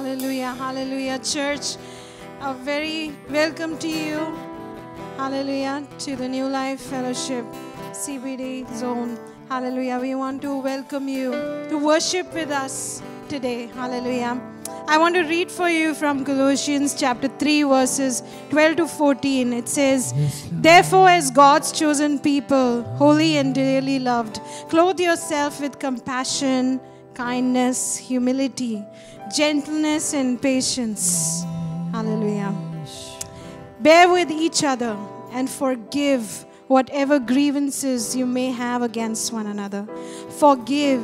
Hallelujah, hallelujah. Church, a very welcome to you. Hallelujah, to the New Life Fellowship CBD Zone. Hallelujah. We want to welcome you to worship with us today. Hallelujah. I want to read for you from Colossians chapter 3 verses 12 to 14. It says, "Therefore, as God's chosen people, holy and dearly loved, clothe yourself with compassion, kindness, humility, gentleness and patience." Hallelujah. "Bear with each other and forgive whatever grievances you may have against one another. Forgive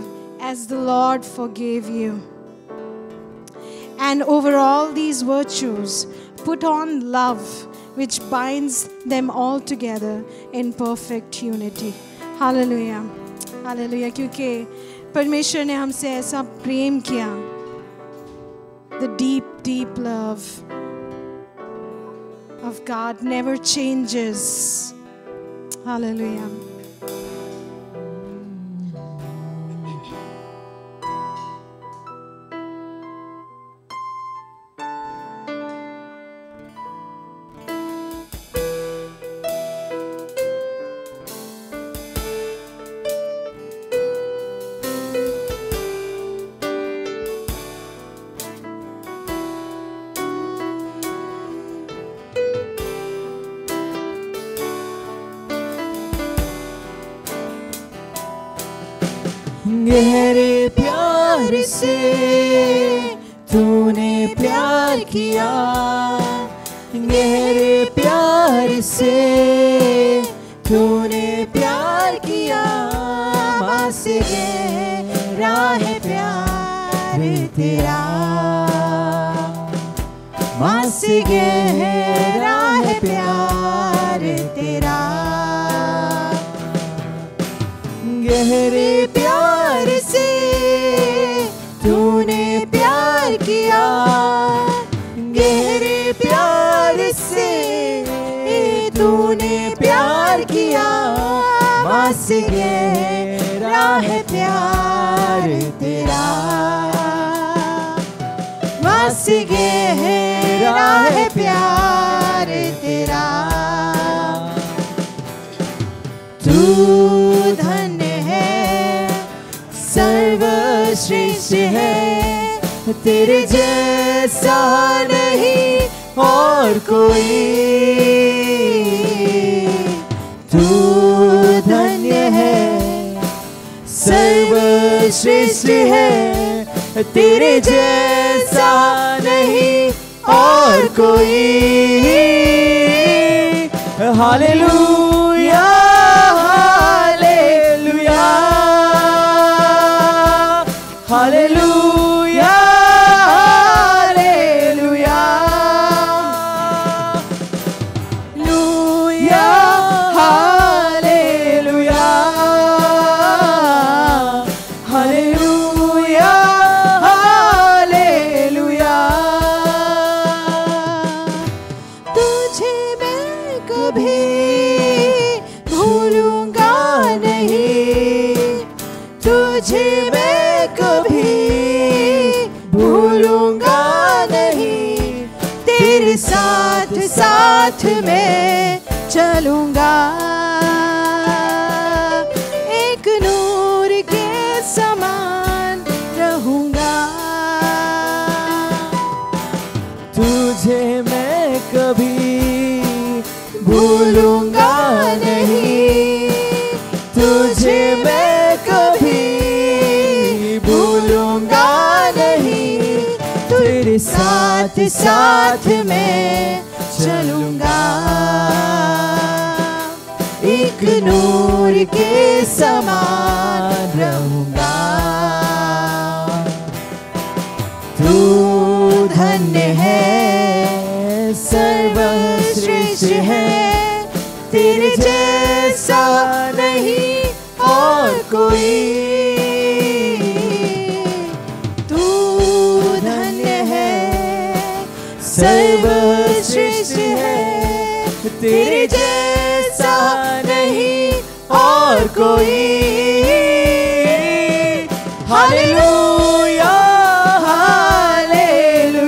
as the Lord forgave you. And over all these virtues, put on love, which binds them all together in perfect unity." Hallelujah. Hallelujah. क्योंकि परमेश्वर ने हमसे ऐसा प्रेम किया. The deep, deep love of God never changes. Hallelujah. गहरे प्यार से तूने प्यार किया, गहरे प्यार से तूने प्यार किया, माँ से गहरा है प्यार तेरा, माँ से गहरा है प्यार तेरा, गहरे प्यार से तूने प्यार किया, गहरे प्यार से तूने प्यार किया, माँ से गहरा है प्यार तेरा, माँ से गहरा है प्यार तेरा, तू धन्य सर्वश्रेष्ठ है, तेरे जैसा नहीं और कोई, तू धन्य है सर्वश्रेष्ठ है, तेरे जैसा नहीं और कोई। हालेलुया हालेलुया, हालेलुया, लुया, हालेलुया, हालेलुया, हालेलुया। तुझे मैं कभी भूलूंगा नहीं, तुझे मैं कभी भूलूंगा नहीं, तेरे साथ साथ मैं चलूंगा, एक नूर के समान रहूंगा, तुझे मैं कभी भूलूंगा नहीं, तुझे मैं कभी भूलूंगा नहीं, तेरे साथ साथ मैं चलूंगा, एक नूर के समान रहूंगा, तू धन्य है सर्वश्रेष्ठ है, तेरे जैसा नहीं और कोई, सर्वश्रेष्ठ है, तेरे जैसा नहीं और कोई। हालेलुया, हालेलुया,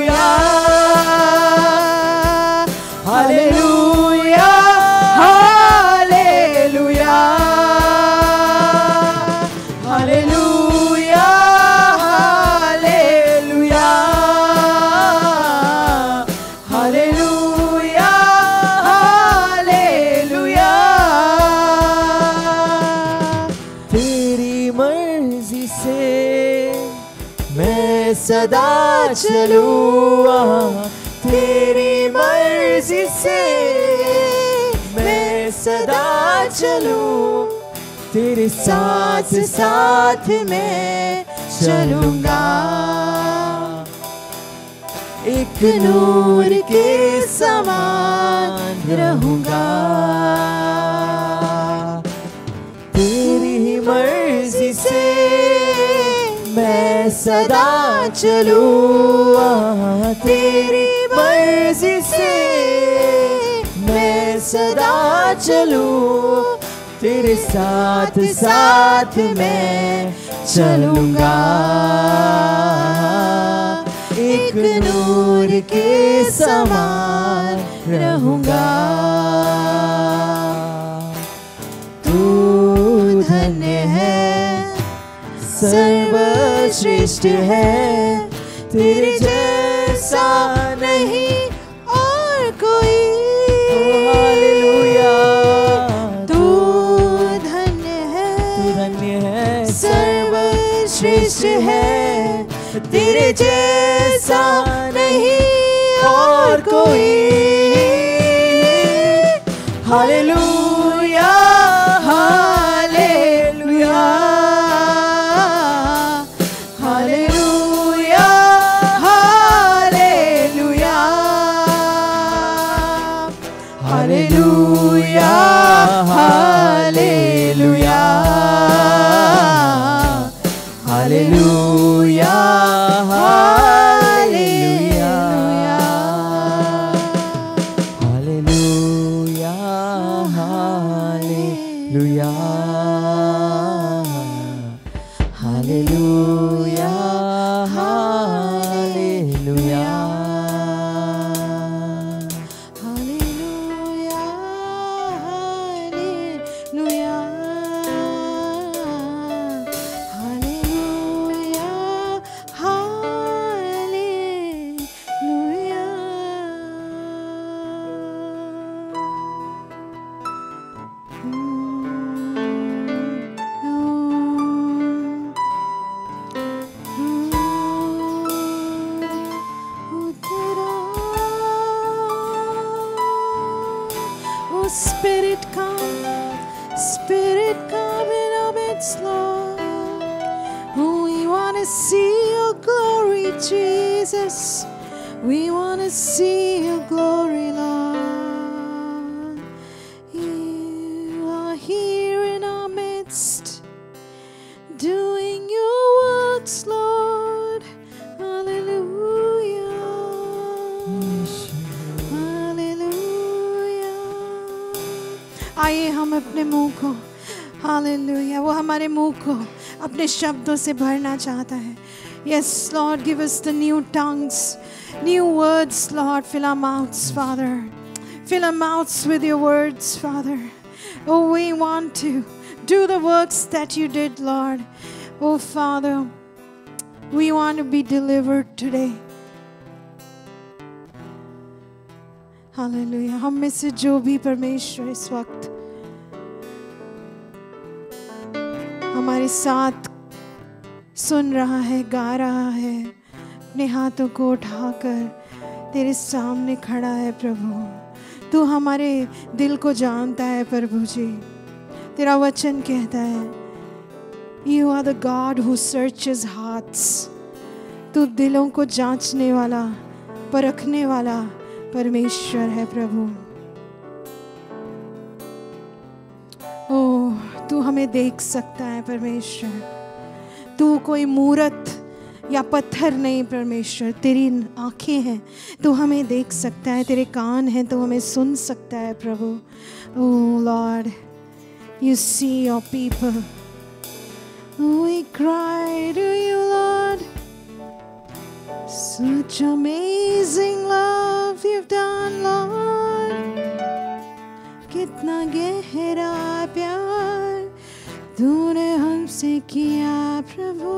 मैं सदा चलूँ तेरी मर्जी से, मैं सदा चलूँ तेरे साथ साथ मैं चलूँगा। एक नूर के समान रहूँगा, तेरी मर्जी से मैं सदा चलूँ, तेरी मर्जी से मैं सदा चलूँ तेरे साथ साथ मैं चलूँगा। एक नूर के समान रहूँगा। तू धन्य है, सर्वश्रेष्ठ है, तेरे जैसा नहीं और कोई। हालेलुया। तू धन्य है, सर्वश्रेष्ठ है, तेरे जैसा नहीं और कोई। Hallelujah hallelujah hallelujah hallelujah hallelujah hallelujah hallelujah hallelujah hallelujah hallelujah hallelujah hallelujah Spirit come in our midst, Lord. We want to see your glory, Jesus. We want to see your glory, Lord. You are here in our midst, doing your works, Lord. Hallelujah. Hallelujah. आइए हम अपने मुंह को, hallelujah, वो हमारे मुंह को अपने शब्दों से भरना चाहता है. Yes, Lord, give us the new tongues, new words, Lord. Fill our mouths, Father. Fill our mouths with your words, Father. Oh, we want to do the works that you did, Lord. Oh, Father, we want to be delivered today. Hallelujah. हम में से जो भी परमेश्वर इस वक्त हमारे साथ सुन रहा है, गा रहा है, अपने हाथों को उठाकर तेरे सामने खड़ा है प्रभु. तू हमारे दिल को जानता है प्रभु जी. तेरा वचन कहता है, You are the God who searches hearts. तू दिलों को जांचने वाला, परखने वाला परमेश्वर है प्रभु. ओह, तू हमें देख सकता है परमेश्वर. तू कोई मूरत या पत्थर नहीं परमेश्वर. तेरी आंखें हैं, तू हमें देख सकता है. तेरे कान हैं, तू हमें सुन सकता है प्रभु. Oh Lord, you see your people. We cry to you, Lord. Such amazing love you've done, Lord. कितना गहरा प्यार तूने हमसे किया प्रभु.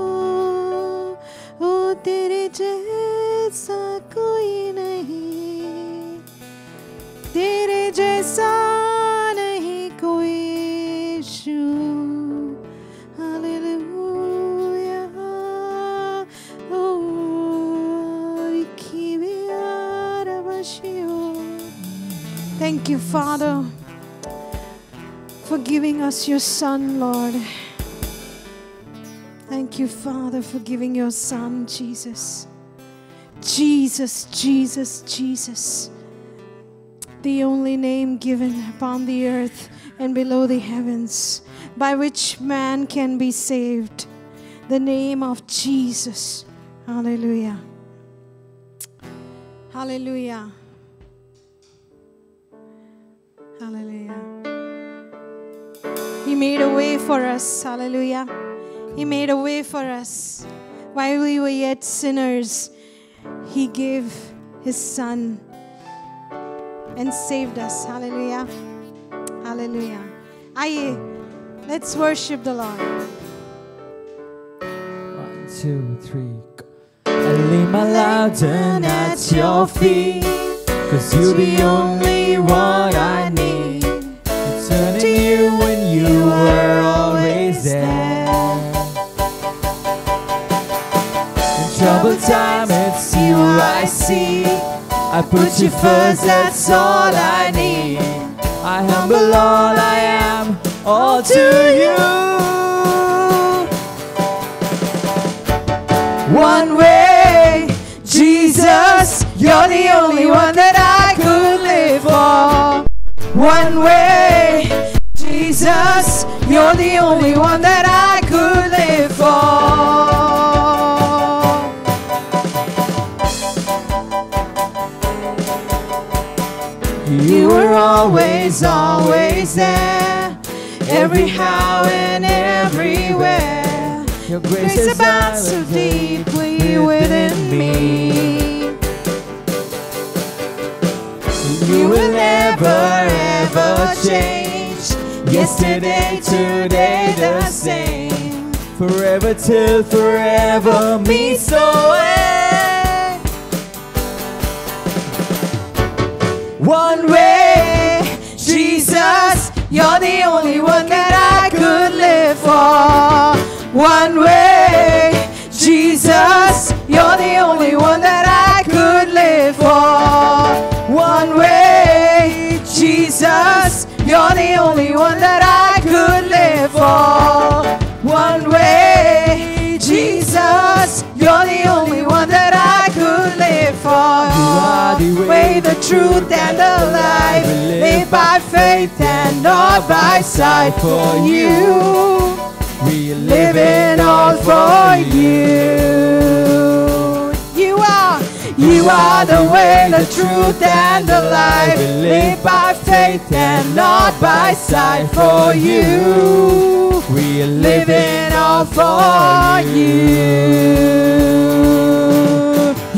ओ तेरे जैसा कोई नहीं, तेरे जैसा नहीं कोई. Hallelujah. Oh Thank you, Father, for giving us your Son, Lord. Thank you, Father, for giving your Son, Jesus. Jesus, Jesus, Jesus. The only name given upon the earth and below the heavens, by which man can be saved. The name of Jesus. Hallelujah. Hallelujah. Hallelujah. He made a way for us. Hallelujah. He made a way for us. While we were yet sinners, He gave His Son and saved us. Hallelujah. Hallelujah. Aye, let's worship the Lord. 1, 2, 3, go. I lay my life down at your feet, 'cause you're the only one I need. I'm turning you when you were always there. In troubled time, it's you I see. I put you first, that's all I need. I humble all I am, all to you. One way, Jesus, you're the only one that I could live for. One way, Jesus, you're the only one that I could live for. You were always, always there, every how and everywhere. Your grace abounds so deeply within me. You will never, ever change. Yesterday, today, the same. Forever till forever meets the way. One way, Jesus, you're the only one that I could live for. One way, Jesus, you're the only one that I could live for. One way, Jesus, you're the only one that I could live for. One way, Jesus, you're the only one that I could live for. You are the way, the truth, and the life. Live by faith and not by sight. For you, we live in all for you. You are the way, the truth, and the life. Live by faith and not by sight. For you, we live in all for you.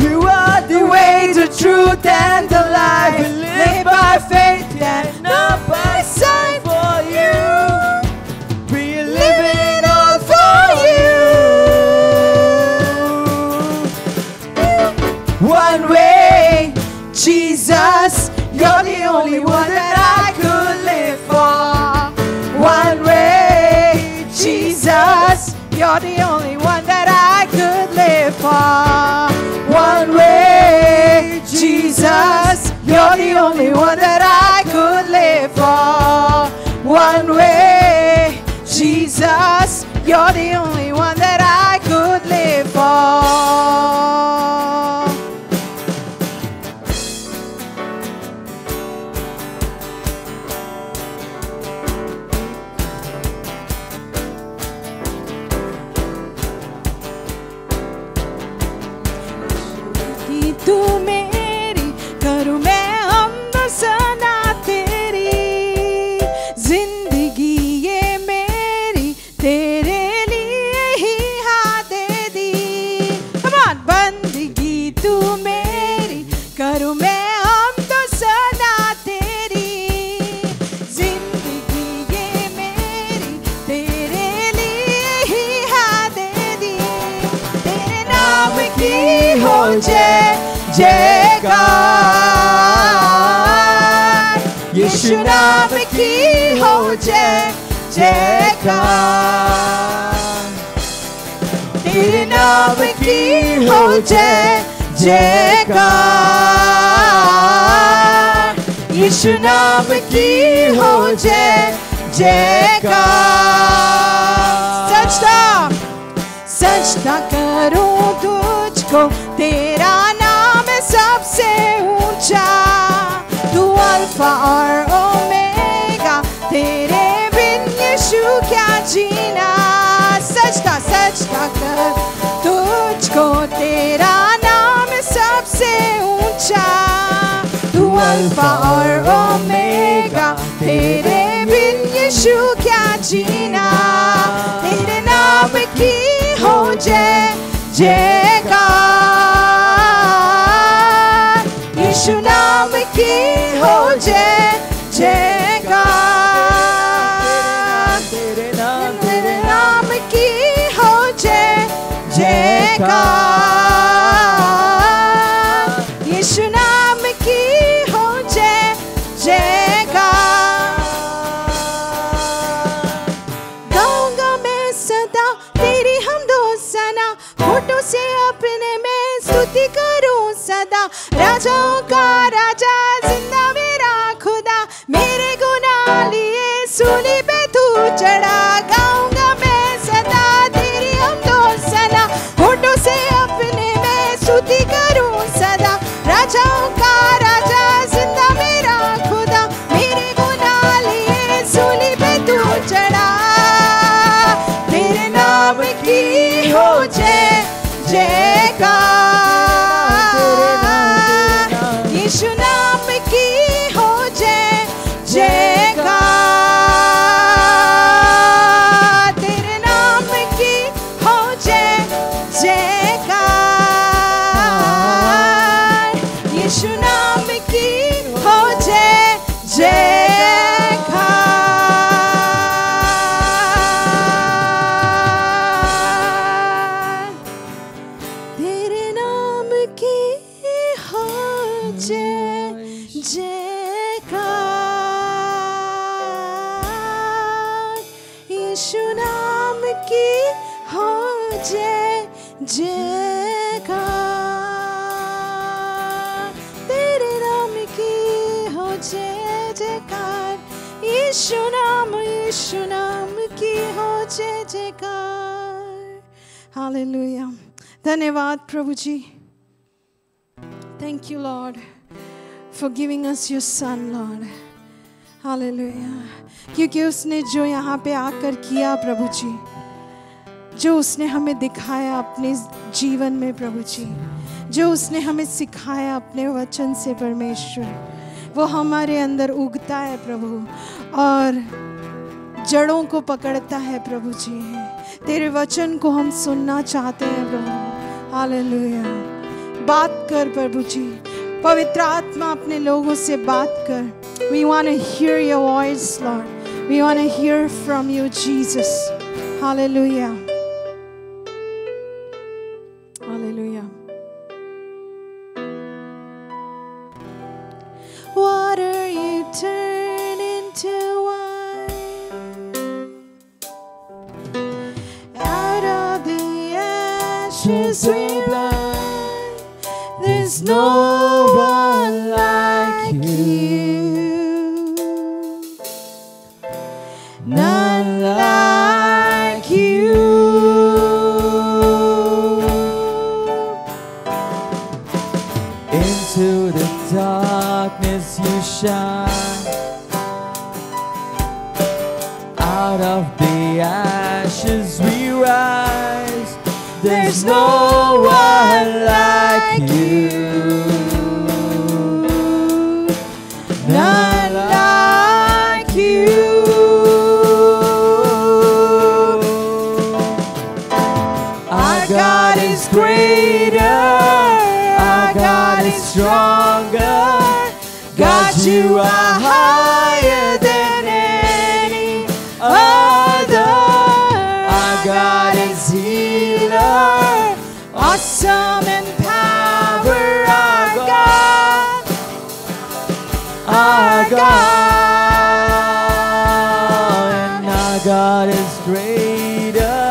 You are the way, the truth, and the life. Live by faith and not by sight. For you, we live in all for you. One way, Jesus, you're the only one that I could live for. One way, Jesus, you're the only one that I could live for. One way, Jesus, you're the only one that I could live for. One way, Jesus, you're the only one that I could live for. तू मेरी करूँ मैं हमद सना तेरी, जिंदगी ये मेरी तेरे लिए ही हाँ दे दी। Come on, बंदगी तू मेरी करूँ मैं हमद सना तेरी, जिंदगी ये मेरी तेरे लिए ही हाँ दे दी। तेरे नाम की हो जय जयकार, यीशु नाम की हो जय जयकार। तेरे नाम की हो जय जयकार, यीशु नाम की हो जय जयकार। सजदा करूं तुझको, तेरा नाम है सबसे ऊंचा। तू अल्फा और ओमेगा, तेरे बिन यीशु क्या जीना। सजदा कर तुझको, तेरा नाम है सबसे ऊंचा। तू अल्फा और ओमेगा, तेरे बिन यीशु क्या जीना। तेरे नाम की हो जय जयकार, यीशु नाम की हो जय जयकार। तेरे नाम की हो जय जयकार, यीशु नाम की हो जय जयकार। गाऊंगा मैं सदा तेरी हमदो सना, होठों से अपने में स्तुति करूं सदा। राजाओं का राजा, जिंदा मेरा खुदा, मेरे गुनाह लिए सूली पे तू चढ़ा। गाऊंगा मैं सदा तेरी हमदो सना, होठों से अपने में स्तुति करूं सदा। राजाओं का राजा, जिंदा मेरा खुदा, मेरे गुनाह लिए सूली पे तू चढ़ा। तेरे नाम की हो जय जयकार, यीशु नाम की हो जय जयकार। तेरे नाम की हो जय जयकार, यीशु नाम की हो जय जयकार। तेरे नाम की हो जय जयकार, यीशु नाम की हो जय जयकार। तेरे नाम की हो जय जयकार, यीशु नाम की हो जय जयकार। हालेलुया। धन्यवाद प्रभु जी। Thank you, Lord, for giving us your son, Lord. Hallelujah. क्योंकि उसने जो यहाँ पे आकर किया प्रभु जी, जो उसने हमें दिखाया अपने जीवन में प्रभु जी, जो उसने हमें सिखाया अपने वचन से परमेश्वर, वो हमारे अंदर उगता है प्रभु और जड़ों को पकड़ता है प्रभु जी। तेरे वचन को हम सुनना चाहते हैं प्रभु। हालेलुया। बात कर प्रभु जी, पवित्र आत्मा अपने लोगों से बात कर। We want to hear your voice, Lord. We want to hear from you, Jesus. Hallelujah. Hallelujah. Water you turn into wine, out of the ashes we blind. There's no one like you, none like you. Into the darkness you shine, out of the ashes we rise. There's no one like you, none like you. Our God is greater, our God is stronger. God, you are higher than any other. Our God is healer, awesome in power. Our God, our God, and our God is greater,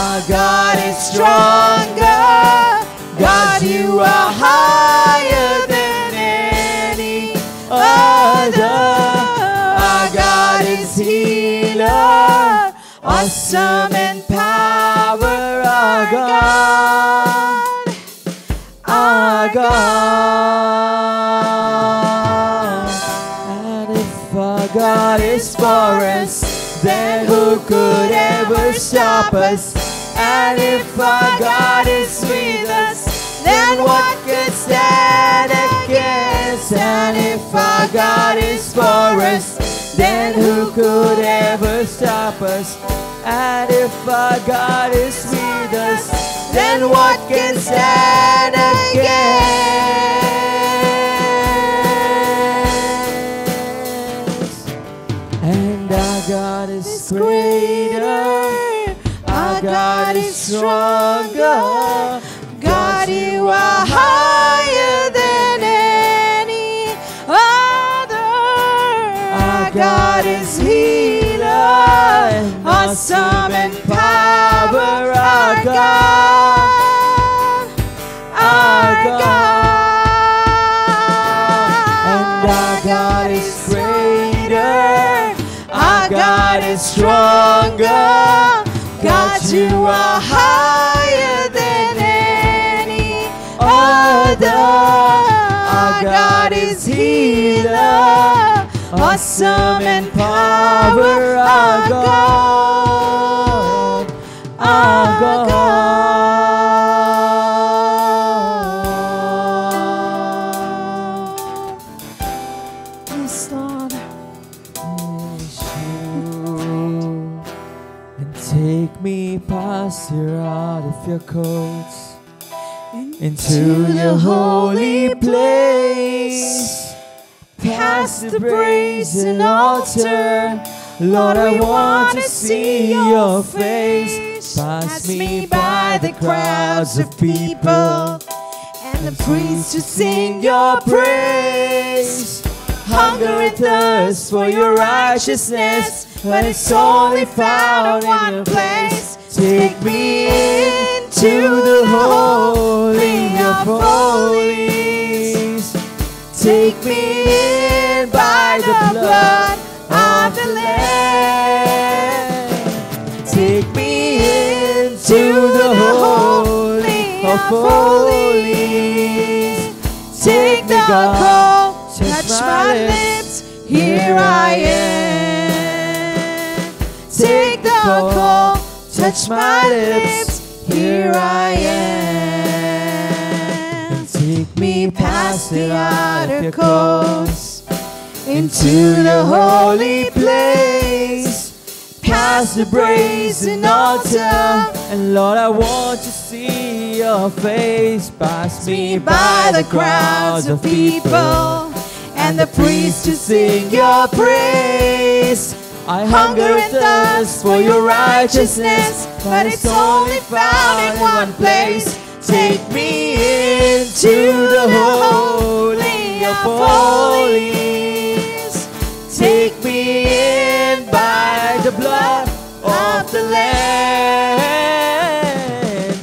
our God is stronger. God, you are higher than any other. awesome in power, our God, our God. And if our God is for us, then who could ever stop us? And if our God is with us, then what could stand against? And if our God is for us, then who could ever stop us? And if our God is with us, then what can stand against? And our God is greater, our God is stronger. God, you are higher than any other. Our God is healer, awesome in power. Our God, our God. And our God is greater, our God is stronger. God, you are higher than any other. Our God is healer, awesome in power. Our God, our God. Yes, Lord. And take me past your out of your courts into the holy place, past the brazen altar. Lord, I want to see your face. Pass me by the crowds of people and the priests to sing your praise. Hunger and thirst for your righteousness, but it's only found in one place. Take me into the holy of holies. Take me in by the blood of the Lamb. Take me into the holy of holies. Take the coal, touch my lips, here I am. Take the coal, touch my lips, here I am. Take me past the outer courts into the holy place, past the brazen altar. And Lord, I want to see your face. Pass me by the crowds of people and the priests to sing your praise. I hunger and thirst for your righteousness, but it's only found in one place. Take me into the holy of holies. Take me in by the blood of the Lamb.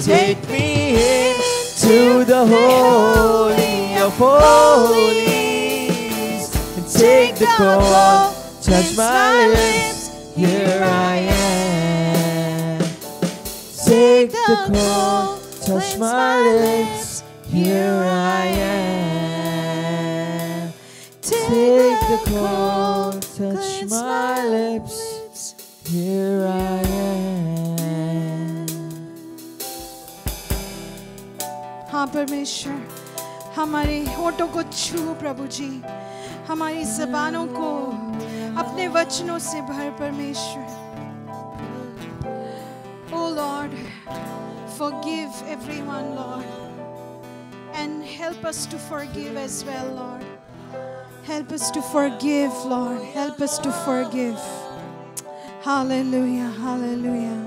Take me into the holy of holies. And take the coal, touch my lips, here I am. Take the coal, touch my lips, here I am. Take the coal, touch my lips, here I am. हाँ परमेश्वर, हमारे होठों को छू प्रभु जी, हमारी ज़बानों को अपने वचनों से भर परमेश्वर. Oh Lord, forgive everyone, Lord, and help us to forgive as well, Lord. Help us to forgive, Lord. Help us to forgive. Hallelujah, hallelujah.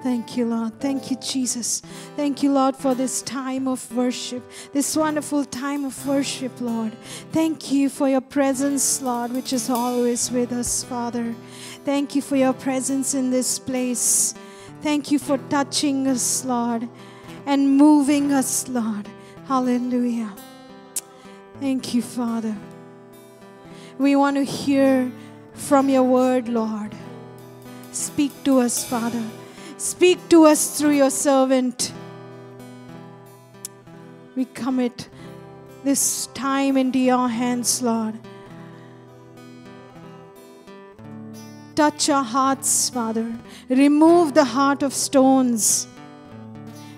Thank you, Lord. Thank you, Jesus. Thank you, Lord, for this time of worship, this wonderful time of worship, Lord. Thank you for your presence, Lord, which is always with us, Father. Thank you for your presence in this place. Thank you for touching us, Lord, and moving us, Lord. Hallelujah. Thank you, Father. We want to hear from your word, Lord. Speak to us, Father. Speak to us through your servant. We commit this time into your hands, Lord. Touch our hearts, Father. Remove the heart of stones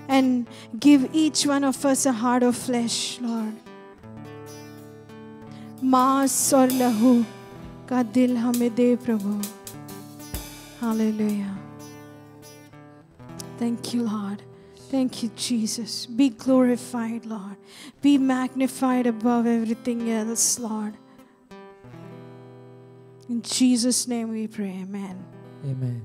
and give each one of us a heart of flesh, Lord. मांस और लहू का दिल हमें दे प्रभु. Hallelujah. Thank you, Lord. Thank you, Jesus. Be glorified, Lord. Be magnified above everything else, Lord. In Jesus' name we pray. Amen. Amen.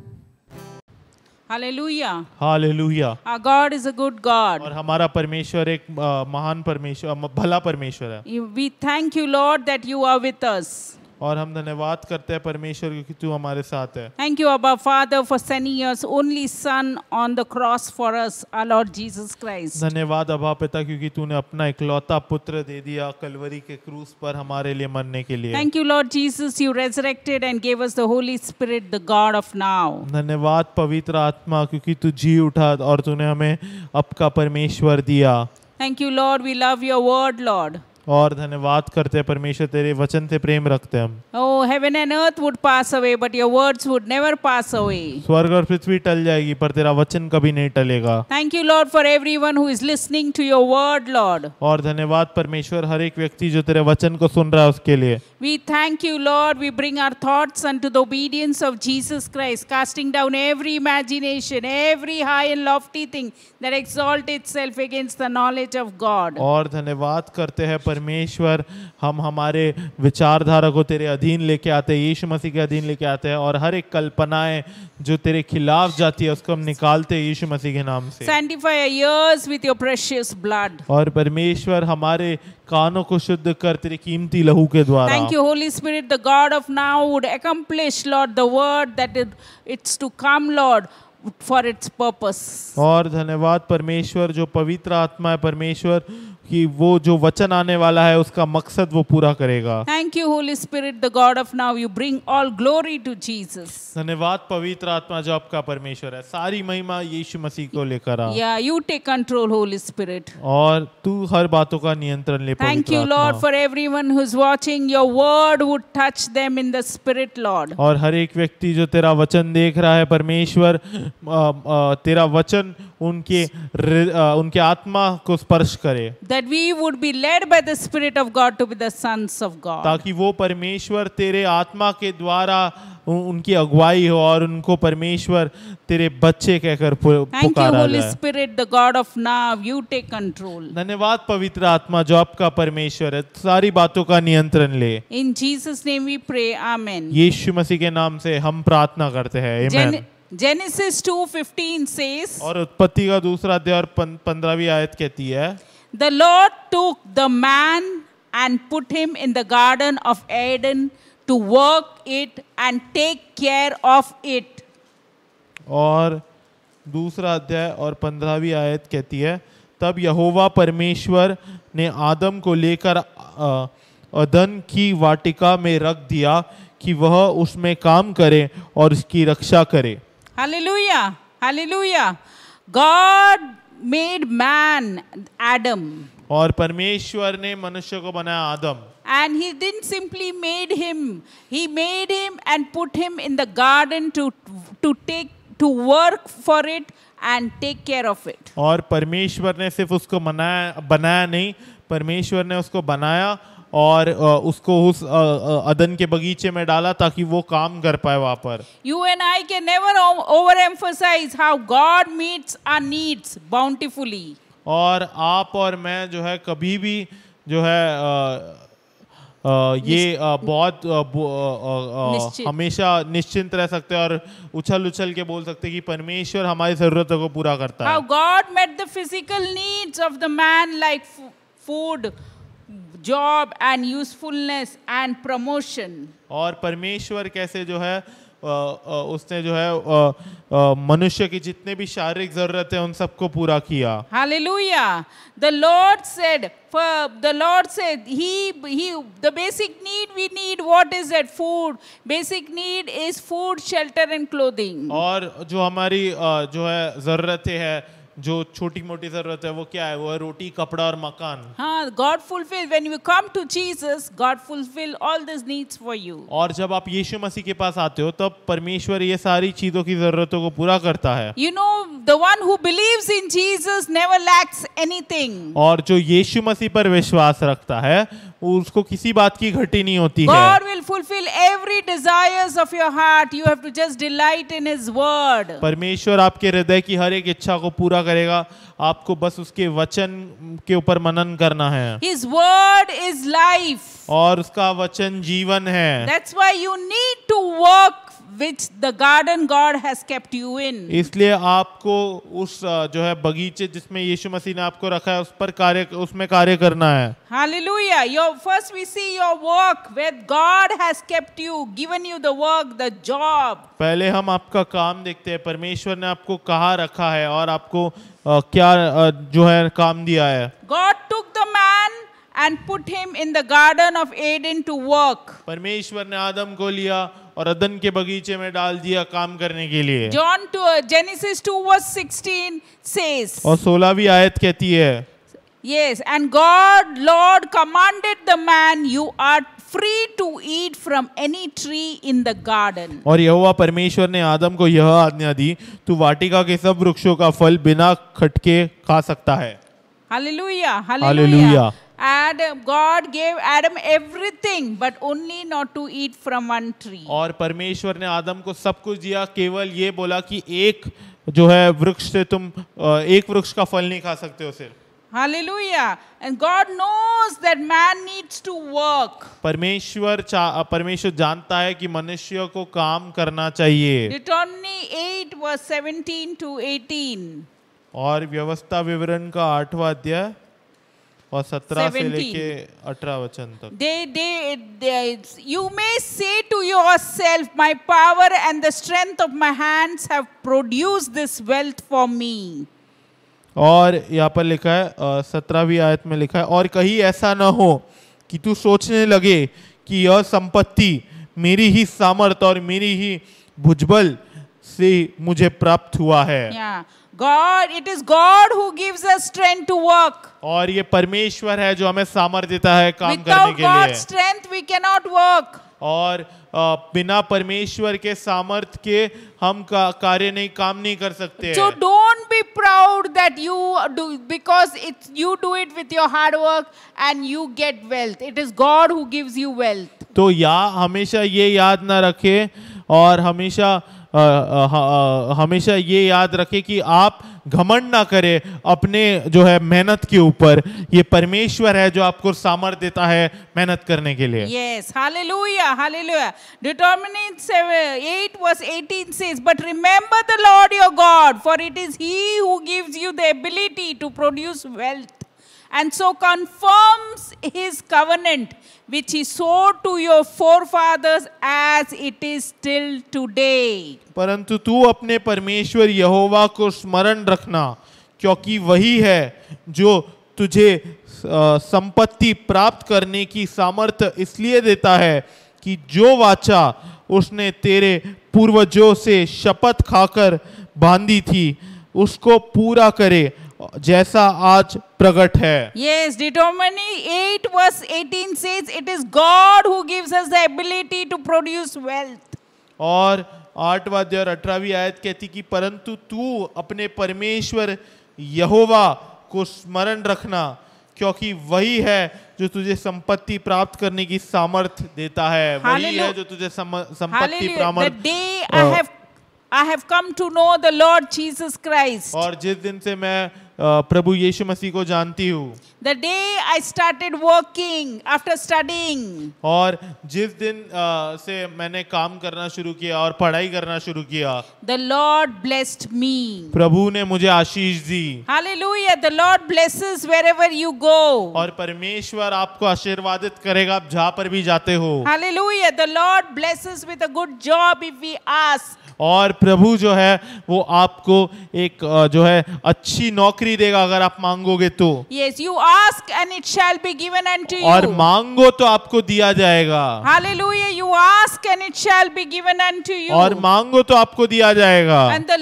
Hallelujah. Hallelujah. Our God is a good God. और हमारा परमेश्वर एक महान परमेश्वर, भला परमेश्वर है. We thank you, Lord, that you are with us. और हम धन्यवाद करते हैं परमेश्वर क्योंकि तू हमारे साथ है. Thank you, Abba Father, for sending your only Son on the cross for us, our Lord Jesus Christ. धन्यवाद अबा पिता क्योंकि तूने अपना इकलौता पुत्र दे दिया कलवरी के क्रूस पर हमारे लिए मरने के लिए. Thank you, Lord Jesus, you resurrected and gave us the Holy Spirit, the God of now. धन्यवाद पवित्र आत्मा क्योंकि तू जी उठा और तूने हमें आपका परमेश्वर दिया. Thank you, Lord, we love your word, Lord. और धन्यवाद करते हैं परमेश्वर तेरे वचन से प्रेम रखते हैं हम. Oh, heaven and earth would pass away, but your words would never pass away. स्वर्ग और पृथ्वी टल जाएगी पर तेरा वचन कभी नहीं टलेगा. Thank you, Lord, for everyone who is listening to your word, Lord. और धन्यवाद परमेश्वर हर एक व्यक्ति जो तेरे वचन को सुन रहा है उसके लिए. We thank you, Lord. We bring our thoughts unto the obedience of Jesus Christ, casting down every imagination, every high and lofty thing that exalts itself against the knowledge of God. और धन्यवाद करते हैं परमेश्वर हम हमारे विचारधारा को तेरे अधीन लेके आते हैं, यीशु मसीह के अधीन लेके आते हैं और हर एक कल्पनाएं जो तेरे खिलाफ जाती है उसको हम निकालते हैं यीशु मसीह के नाम से. Sanctify our ears with your precious blood. और परमेश्वर हमारे कानों को शुद्ध कर तेरे कीमती लहू के द्वारा. Thank you, Holy Spirit, the God of now would accomplish, Lord, the word that it's to come, Lord, for its purpose. और धन्यवाद परमेश्वर जो पवित्र आत्मा है परमेश्वर कि वो जो वचन आने वाला है उसका मकसद वो पूरा करेगा. Thank you, Holy Spirit, the God of now. You bring all glory to Jesus. धन्यवाद पवित्र आत्मा जो आपका परमेश्वर है, सारी महिमा यीशु मसीह को लेकर आ. Yeah, you take control, Holy Spirit. और तू हर बातों का नियंत्रण ले. Thank you, Lord, for everyone who's watching. Your word would touch them in the spirit, Lord. और हर एक व्यक्ति जो तेरा वचन देख रहा है परमेश्वर तेरा वचन उनके आत्मा को स्पर्श करे. That we would be led by the Spirit of God to be the sons of God. ताकि वो परमेश्वर तेरे आत्मा के द्वारा उनकी अगुवाई हो और उनको परमेश्वर तेरे बच्चे कहकर पुकारा जाए. Thank you, Holy Spirit, the God of now. You take control. धन्यवाद पवित्र आत्मा जो आपका परमेश्वर है, सारी बातों का नियंत्रण ले. In Jesus' name we pray. Amen. यीशु मसीह के नाम से हम प्रार्थना करते हैं. आमीन. Genesis 2:15 says, और उत्पत्ति का दूसरा अध्याय और 15वीं आयत कहती है, The Lord took the man and put him in the garden of Eden to work it and take care of it. और दूसरा अध्याय और 15वीं आयत कहती है, तब यहोवा परमेश्वर ने आदम को लेकर अदन की वाटिका में रख दिया कि वह उसमें काम करे और उसकी रक्षा करे. Hallelujah. Hallelujah. God made man, Adam. और परमेश्वर ने मनुष्य को बनाया आदम. And he didn't simply made him. He made him and put him in the garden to work for it and take care of it. और परमेश्वर ने सिर्फ उसको बनाया नहीं, परमेश्वर ने उसको बनाया और उसको उस अदन के बगीचे में डाला ताकि वो काम कर पाए वहाँ पर. You and I can never overemphasize how God meets our needs bountifully. और आप और मैं जो है कभी भी जो है ये बहुत हमेशा निश्चिंत रह सकते हैं और उछल के बोल सकते हैं कि परमेश्वर हमारी ज़रूरतों को पूरा करता है. How God met the physical needs of the man like food, job and usefulness and promotion. और परमेश्वर कैसे जो है उसने जो है मनुष्य की जितने भी शारीरिक जरूरत है उन सबको पूरा किया। Hallelujah. The Lord said, the basic need we need, what is that? Food. Basic need is food, shelter and clothing. और जो हमारी जो है जरूरतें है, जो छोटी मोटी जरूरत है, वो क्या है? वो है रोटी, कपड़ा और मकान। हाँ, God fulfill, when you come to Jesus, God fulfill all these needs for you. और जब आप यीशु मसीह के पास आते हो तब परमेश्वर ये सारी चीजों की जरूरतों को पूरा करता है। You know, the one who believes in Jesus never lacks anything. और जो यीशु मसीह पर विश्वास रखता है उसको किसी बात की घटी नहीं होती है। God will fulfill every desires of your heart. You have to just delight in His word. परमेश्वर आपके हृदय की हर एक इच्छा को पूरा करेगा, आपको बस उसके वचन के ऊपर मनन करना है। His word is life. और उसका वचन जीवन है। That's why you need to work which the garden God has kept you in. इसलिए आपको उस जो है बगीचे जिसमें यीशु मसीह ने आपको रखा है उसमें कार्य करना है। Hallelujah. First we see your work where God has kept you, given you the work, the job. पहले हम आपका काम देखते हैं, परमेश्वर ने आपको कहाँ रखा है और आपको क्या जो है काम दिया है। God took the man and put him in the garden of Eden to work. परमेश्वर ने आदम को लिया और अदन के बगीचे में डाल दिया काम करने के लिए। Genesis 2 verse 16 says. और 16वीं आयत कहती है, Yes, and God, Lord, commanded the man, you are free to eat from any tree in the garden. और यहोवा परमेश्वर ने आदम को यह आज्ञा दी, तू वाटिका के सब वृक्षों का फल बिना खटके खा सकता है। Hallelujah, hallelujah. Hallelujah. And God gave Adam everything, but only not to eat from one tree. और परमेश्वर ने आदम को सब कुछ दिया, केवल ये बोला कि एक जो है वृक्ष से तुम एक वृक्ष का फल नहीं खा सकते हो सिर्फ। Hallelujah. And God knows that man needs to work. परमेश्वर जानता है कि मनुष्य को काम करना चाहिए। Deuteronomy 8 verse 17 to 18. और व्यवस्था विवरण का 8वां अध्याय और 17 से लेके 18 वचन तक। You may say to yourself, my power and the strength of my hands have produced this wealth for me. और यहाँ पर लिखा है 17वीं आयत में लिखा है, और कहीं ऐसा न हो कि तू सोचने लगे कि यह संपत्ति मेरी ही सामर्थ और मेरी ही भुजबल से मुझे प्राप्त हुआ है। It is God who gives us strength to work. और ये परमेश्वर है जो हमें सामर्थ्य देता है काम करने के लिए। Without God's strength we cannot work. और बिना परमेश्वर के सामर्थ्य के हम काम नहीं कर सकते। So don't be proud that you do, because you do it with your hard work and you get wealth. It is God who gives you wealth. तो हमेशा ये याद ना रखे और हमेशा ये याद रखे कि आप घमंड ना करें अपने जो है मेहनत के ऊपर। ये परमेश्वर है जो आपको सामर्थ्य देता है मेहनत करने के लिए। Yes, hallelujah, hallelujah. Deuteronomy 8 verse 18 says, but remember the Lord your God, for it is He who gives you the ability to produce wealth, and so confirms His covenant which He swore to your forefathers as it is still today. परंतु तू अपने परमेश्वर यहोवा को स्मरण रखना, क्योंकि वही है जो तुझे संपत्ति प्राप्त करने की सामर्थ्य इसलिए देता है कि जो वाचा उसने तेरे पूर्वजों से शपथ खाकर बांधी थी उसको पूरा करे, जैसा आज प्रकट है। Yes, Deuteronomy 8 verse 18 says it is God who gives us the ability to produce wealth. और 8वां अध्याय और 18वीं आयत कहती कि परंतु तू अपने परमेश्वर यहोवा को स्मरण रखना, क्योंकि वही है जो तुझे संपत्ति प्राप्त करने की सामर्थ्य देता है। वही है जो तुझे संपत्ति प्राप्त। I have come to know the Lord Jesus Christ. और जिस दिन से मैं प्रभु यीशु मसीह को जानती हूँ, the day I started working after studying, और जिस दिन से मैंने काम करना शुरू किया और पढ़ाई करना शुरू किया, the Lord blessed me. प्रभु ने मुझे आशीष दी। Hallelujah. The Lord blesses wherever you go. और परमेश्वर आपको आशीर्वादित करेगा आप जहाँ पर भी जाते हो। Hallelujah. The Lord blesses with a good job if we ask. और प्रभु जो है वो आपको एक जो है अच्छी नौकरी देगा अगर आप मांगोगे तो। Yes, you ask and it shall be given unto you. और मांगो तो आपको दिया जाएगा। Hallelujah. You ask and it shall be given unto you. और मांगो तो आपको दिया जाएगा। And the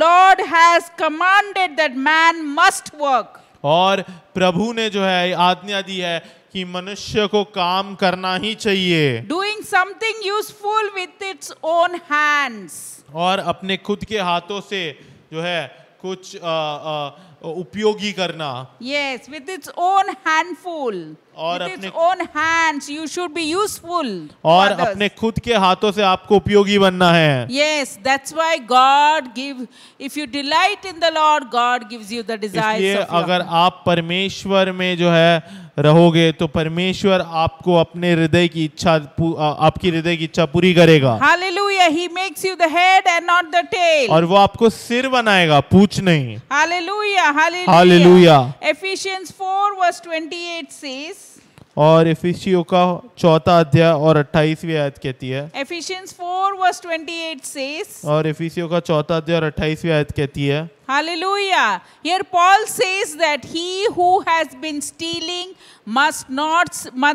Lord has commanded that man must work. और प्रभु ने जो है आज्ञा दी है कि मनुष्य को काम करना ही चाहिए। Doing something useful with its own hands. और अपने खुद के हाथों से जो है कुछ उपयोगी करना। Yes, with its own handful. और with अपने its own hands, you should be useful. और to others. अपने खुद के हाथों से आपको उपयोगी बनना है। Yes, that's why God give. If you delight in the Lord, God gives you the desires इसलिए of your अगर heart. आप परमेश्वर में जो है रहोगे तो परमेश्वर आपको अपने हृदय की इच्छा आपकी हृदय की इच्छा पूरी करेगा। Hallelujah. He makes you the head and not the tail. और वो आपको सिर बनाएगा, पूंछ नहीं। Hallelujah. Hallelujah. Hallelujah. Ephesians 4 verse 28 says. और इफिसियों का 4 अध्याय और 28वीं आयत कहती है। Ephesians 4 verse 28 says. और इफिसियों का 4 अध्याय और 28वीं आयत कहती है। Hallelujah. Here Paul says that he who has been stealing must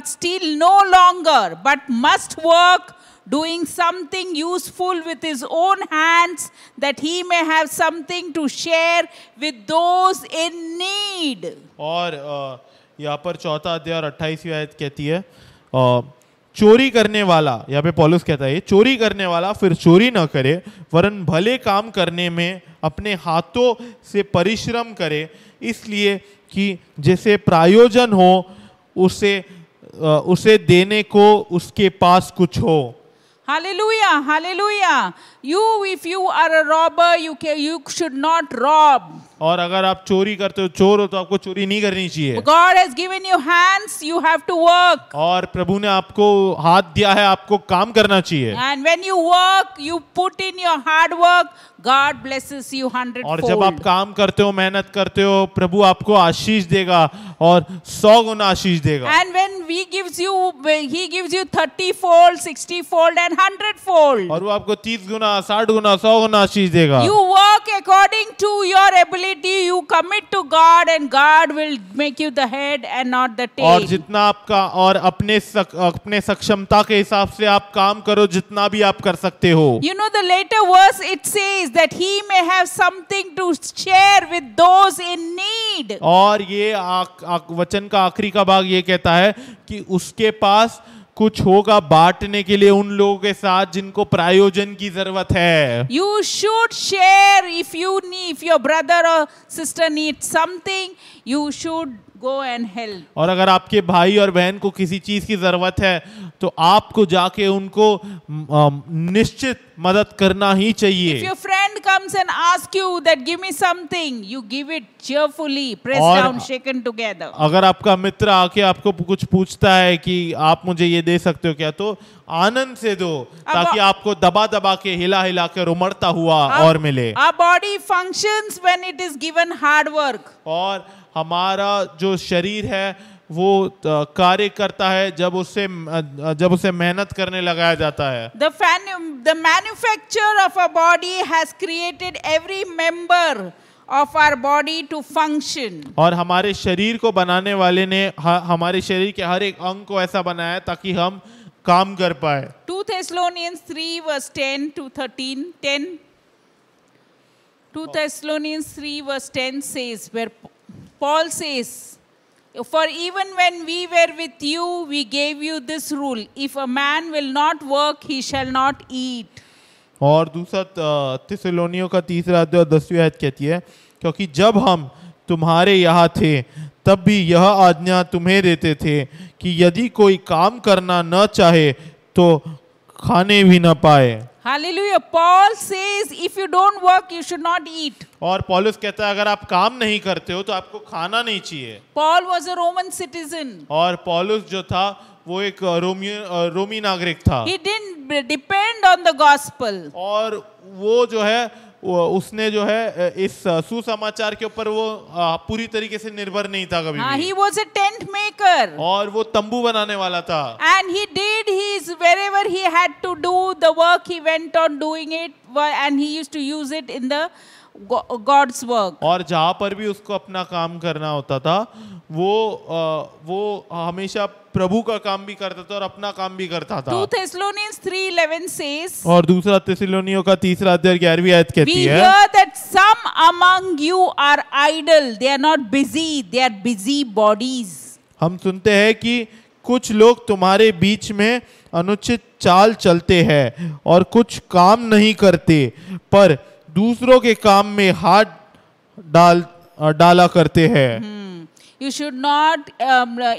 steal no longer, but must work doing something useful with his own hands, that he may have something to share with those in need. और यहाँ पर 4 अध्याय और 28वीं आयत कहती है चोरी करने वाला, यहाँ पे पौलुस कहता है चोरी करने वाला फिर चोरी न करे वरन भले काम करने में अपने हाथों से परिश्रम करे, इसलिए कि जैसे प्रयोजन हो उसे देने को उसके पास कुछ हो। Hallelujah, hallelujah. If you are a robber, you should not rob. और अगर आप चोरी करते हो, चोर हो, तो आपको चोरी नहीं करनी चाहिए। God has given you hands, you have to work. और प्रभु ने आपको हाथ दिया है, आपको काम करना चाहिए। And when you work, you put in your hard work, God blesses you 100-fold. और जब आप काम करते हो, मेहनत करते हो, प्रभु आपको आशीष देगा और 100 गुना आशीष देगा। And when He gives you 30-fold, 60-fold and 100-fold. और वो आपको 30 गुना, 60 गुना, 100 गुना आशीष देगा। You work according to your ability, you commit to God, and God will make you the head and not the tail. और जितना आपका और अपने सक्षमता के हिसाब से आप काम करो, जितना भी आप कर सकते हो। You know the later verse it says that he may have something to share with those in need. और ये वचन का आखिरी का भाग ये कहता है कि उसके पास कुछ होगा बांटने के लिए उन लोगों के साथ जिनको प्रयोजन की जरूरत है। You should share if your brother or sister needs something, you should go and help. और अगर आपके भाई और बहन को किसी चीज की जरूरत है तो आपको जाके उनको निश्चित मदद करना ही चाहिए। If your friend comes and asks you that give me something, you give it cheerfully, pressed down, shaken together. अगर आपका मित्र आके आपको कुछ पूछता है कि आप मुझे ये दे सकते हो क्या, तो आनंद से दो, ताकि आपको दबा दबा के हिला हिला के उमड़ता हुआ और मिले। Our body functions when it is given hard work. और हमारा जो शरीर है वो कार्य करता है जब उसे मेहनत करने लगाया जाता है। The manufacturer of a body has created every member of our body to function. और हमारे शरीर को बनाने वाले ने हमारे शरीर के हर एक अंग को ऐसा बनाया है ताकि हम काम कर पाए। 2 Thessalonians 3 verse 10 to 13, 10. 2 Thessalonians 3 verse 10 says, where Paul says, for even when we were with you, we gave you this rule: if a man will not work, he shall not eat. और दूसरा थिस्सलुनीयों का 3 अध्याय 10वीं आयत कहती है, क्योंकि जब हम तुम्हारे यहाँ थे तब भी यह आज्ञा तुम्हें देते थे कि यदि कोई काम करना न चाहे तो खाने भी न पाए। Hallelujah. Paul says, if you don't work, you should not eat. और पौलुस कहता है अगर आप काम नहीं करते हो तो आपको खाना नहीं चाहिए। Paul was a Roman citizen. और पौलुस जो था वो एक रोमी नागरिक था। He didn't depend on the gospel. और वो जो है उसने जो है इस सुसमाचार के ऊपर वो पूरी तरीके से निर्भर नहीं था कभी भी। He was a tent maker. और वो तंबू बनाने वाला था। And he did his wherever he had to do the work, he went on doing it, and he used to use it in the God's work. और जहाँ पर भी उसको अपना काम करना होता था वो हमेशा प्रभु का काम भी करता था और अपना काम भी करता था। 2 Thessalonians 3:11 says, और दूसरा थिस्सलुनीयों का 3 अध्याय 11वीं आयत कहती we है, hear that some among you are idle, they are not busy, they are busy bodies. हम सुनते हैं कि कुछ लोग तुम्हारे बीच में अनुचित चाल चलते हैं और कुछ काम नहीं करते पर दूसरों के काम में हाथ डाला करते हैं। You should not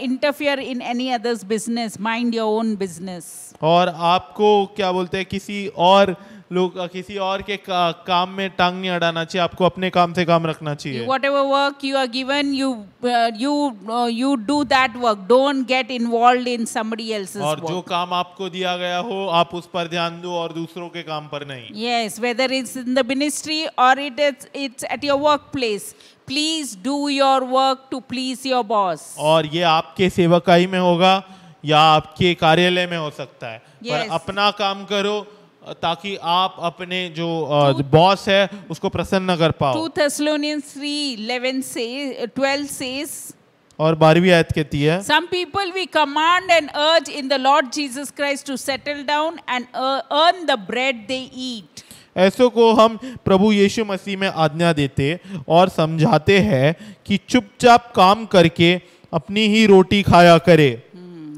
interfere in any other's business. Mind your own business. और आपको क्या बोलते हैं किसी और के काम में टांग नहीं अड़ाना चाहिए, आपको अपने काम से काम रखना चाहिए। Whatever work you are given, you do that work. Don't get involved in somebody else's और work. जो काम आपको दिया गया हो आप उस पर ध्यान दो और दूसरों के काम पर नहीं। Yes, whether it's in the ministry or it's at your workplace. Please do your work to please your boss. और ये आपके सेवकाई में होगा या आपके कार्यालय में हो सकता है। Yes. पर अपना काम करो ताकि आप अपने जो बॉस है उसको प्रसन्न कर पाओ। 2 Thessalonians 3:12 says, और 12वीं आयत कहती है, some people we command and urge in the Lord Jesus Christ to settle down and earn the bread they eat. ऐसों को हम प्रभु यीशु मसीह में आज्ञा देते और समझाते हैं कि चुपचाप काम करके अपनी ही रोटी खाया करे।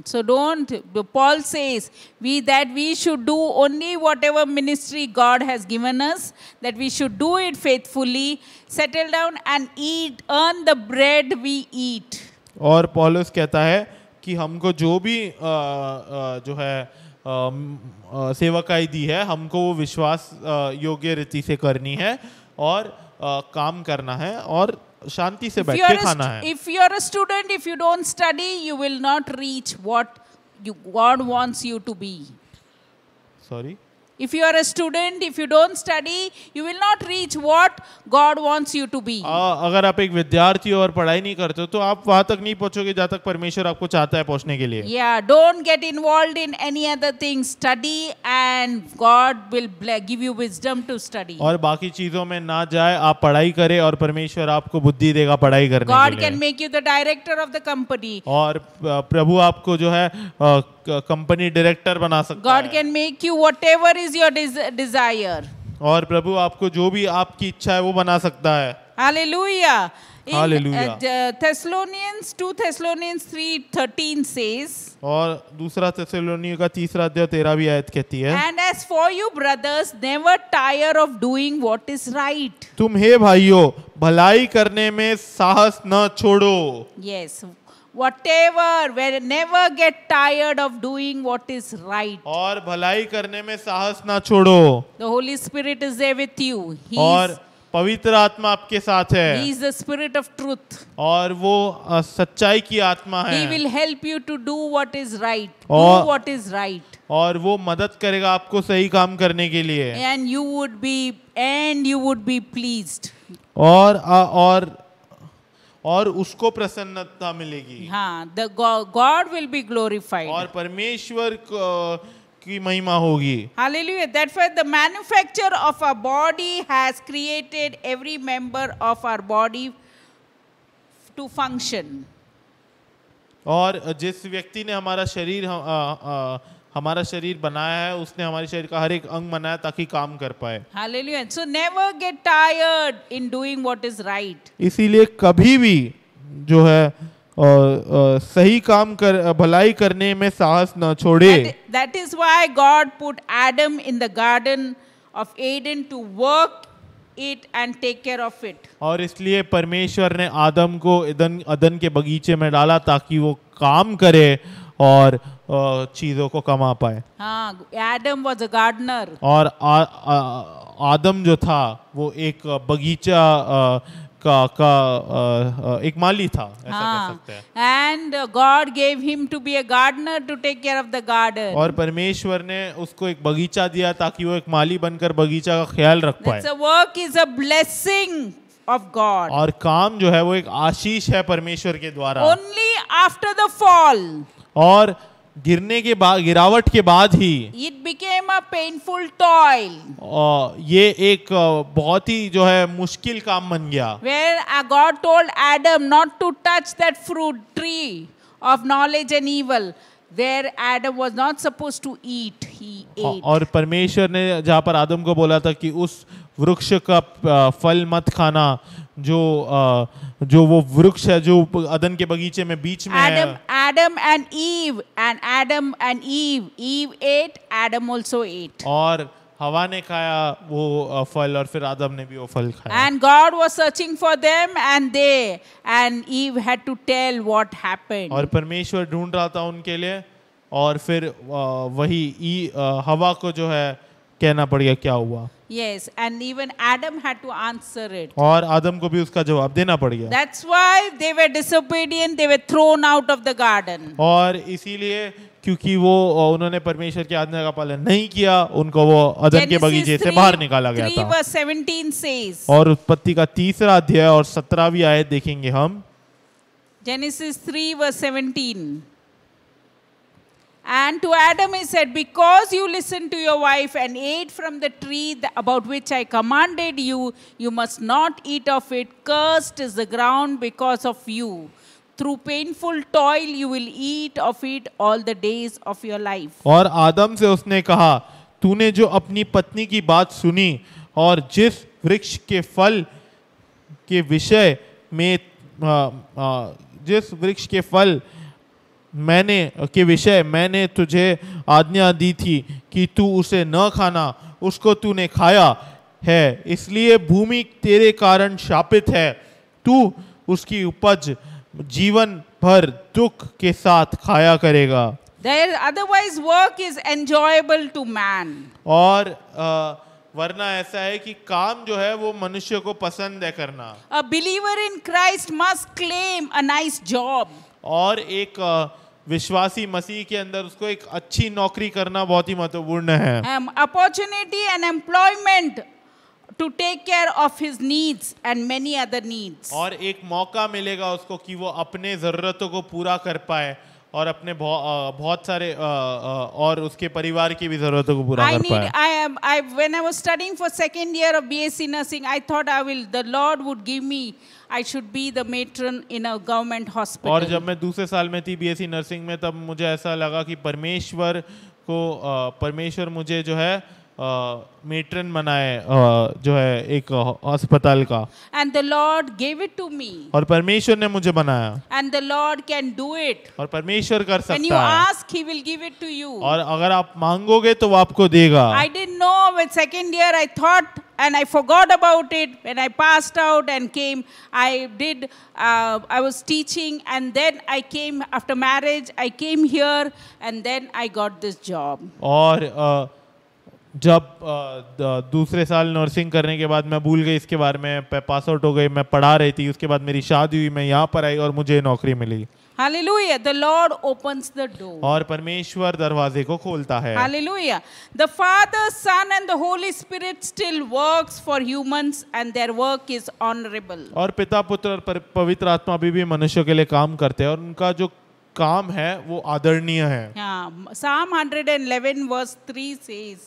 So don't, Paul says, we should do only whatever ministry God has given us, that we should do it faithfully, settle down and eat, earn the bread we eat. और पौलुस कहता है कि हमको जो भी जो है सेवकाई दी है हमको वो विश्वास योग्य रीति से करनी है और काम करना है और शांति से बैठ के खाना है। If you are a student, if you don't study, you will not reach what God wants you to be. Sorry. If you are a student, if you don't study, you will not reach what God wants you to be. अगर आप एक विद्यार्थी हो और पढ़ाई नहीं करते हो तो आप वहां तक नहीं पहुंचोगे जहां तक परमेश्वर आपको चाहता है पहुंचने के लिए। Yeah, don't get involved in any other thing. Study and God will give you wisdom to study. और बाकी चीजों में ना जाए, आप पढ़ाई करें और परमेश्वर आपको बुद्धि देगा पढ़ाई करने के लिए। God can make you the director of the company. और प्रभु आपको जो है कंपनी डायरेक्टर बना सकता है। God can make you whatever is your desire. और प्रभु आपको जो भी आपकी इच्छा है वो बना सकता है। Hallelujah. Hallelujah. 2 Thessalonians 3:13 says, और दूसरा थिस्सलुनीयों का 3 अध्याय 13वीं आयत कहती है, and as for you brothers, never tire of doing what is right. तुम हे भाइयों भलाई करने में साहस न छोड़ो। Yes. Whatever, never get tired of doing what is right. और भलाई करने में साहस ना छोड़ो। The Holy Spirit is there with you. और पवित्र आत्मा आपके साथ है। He is the Spirit of truth. और वो सच्चाई की आत्मा है। He will help you to do what is right. और- Do what is right. और वो मदद करेगा आपको सही काम करने के लिए। And you would be pleased. और उसको प्रसन्नता मिलेगी। हाँ, the God will be glorified. और परमेश्वर की महिमा होगी। Hallelujah. Therefore, the manufacturer of our body has created every member of our body to function. और जिस व्यक्ति ने हमारा शरीर बनाया है उसने हमारे शरीर का हर एक अंग बनाया ताकि काम कर पाए। Hallelujah. So never get tired in doing what is right. इसीलिए कभी भी जो है सही काम भलाई करने में साहस न छोड़े। That is why God put Adam in the garden of Eden to work it and take care of it. और इसलिए परमेश्वर ने आदम को अदन के बगीचे में डाला ताकि वो काम करे और चीजों को कमा पाए। Adam was a gardener. और आदम जो था वो एक बगीचा का एक माली था, ऐसा कह सकते हैं। And God gave him to be a gardener to take care of the garden. और परमेश्वर ने उसको एक बगीचा दिया ताकि वो एक माली बनकर बगीचा का ख्याल रख पाए। That's a work is a blessing of God. और काम जो है वो एक आशीष है परमेश्वर के द्वारा। Only after the fall और गिरने के बाद, गिरावट के बाद ही it became a painful toil. ये एक बहुत ही जो है मुश्किल काम बन गया। Where God told Adam not to touch that fruit tree of knowledge and evil, where Adam was not supposed to eat, he ate. और परमेश्वर ने जहाँ पर आदम को बोला था कि उस वृक्ष का फल मत खाना, जो वो वृक्ष है जो अदन के बगीचे में बीच में है। Adam and Eve ate, Adam also ate. और हवा ने खाया वो फल और फिर आदम ने भी वो फल खाया। And God was searching for them and Eve had to tell what happened. और परमेश्वर ढूंढ रहा था उनके लिए और फिर वही हवा को जो है कहना पड़ गया क्या हुआ। Yes, and even Adam had to answer it. और आदम को भी उसका जवाब देना पड़ गया। That's why they were disobedient, they were thrown out of the garden. और इसीलिए क्योंकि वो उन्होंने परमेश्वर की आज्ञा का पालन नहीं किया, उनको वो अदन के बगीचे से बाहर निकाला गया था। 3:17 says. और उत्पत्ति का 3रा अध्याय और 17वीं आयत देखेंगे हम। Genesis 3:17. And to Adam he said, because you listened to your wife and ate from the tree about which I commanded you, you must not eat of it. Cursed is the ground because of you. Through painful toil you will eat of it all the days of your life. और आदम से उसने कहा, तूने जो अपनी पत्नी की बात सुनी और जिस वृक्ष के फल के विषय में जिस वृक्ष के फल मैंने तुझे आज्ञा दी थी कि तू उसे न खाना, उसको तूने खाया है, इसलिए भूमि तेरे कारण शापित है। तू उसकी उपज जीवन भर दुख के साथ खाया करेगा। There otherwise work is enjoyable to man. और वरना ऐसा है कि काम जो है वो मनुष्य को पसंद है करना। A believer in Christ must claim a nice job. और एक विश्वासी मसीह के अंदर उसको एक अच्छी नौकरी करना बहुत ही महत्वपूर्ण है। Opportunity and employment to take care of his needs and many other needs. और एक मौका मिलेगा उसको कि वो अपने जरूरतों को पूरा कर पाए और अपने बहुत सारे और उसके परिवार की भी जरूरतों को पूरा कर पाए। When I was studying for second year of BSc nursing, I thought the Lord would give me, I should be the matron in a government hospital. और जब मैं दूसरे साल में थी बीएससी नर्सिंग में, तब मुझे ऐसा लगा कि परमेश्वर मुझे जो है मेट्रन बनाए जो है एक अस्पताल का। And the Lord gave it to me. और परमेश्वर ने मुझे बनाया। And the Lord can do it. और परमेश्वर कर सकता है। When you ask, He will give it to you. और अगर आप मांगोगे तो वो आपको देगा। I didn't know with second year I thought and I forgot about it. When I passed out and came, I was teaching and then I came after marriage. I came here and then I got this job. और जब दूसरे साल nursing करने के बाद मैं भूल गई इसके बारे में, पास आउट हो गई, मैं पढ़ा रही थी, उसके बाद मेरी शादी हुई, मैं यहाँ पर आई और मुझे नौकरी मिली। Hallelujah. The Lord opens the door. और परमेश्वर दरवाजे को खोलता है। Hallelujah. The Father, Son and the Holy Spirit still works for humans and their work is honorable. और पिता, पुत्र और पवित्र आत्मा भी मनुष्यों के लिए काम करते हैं और उनका जो काम है वो आदरणीय है। Psalm 111 verse 3 says.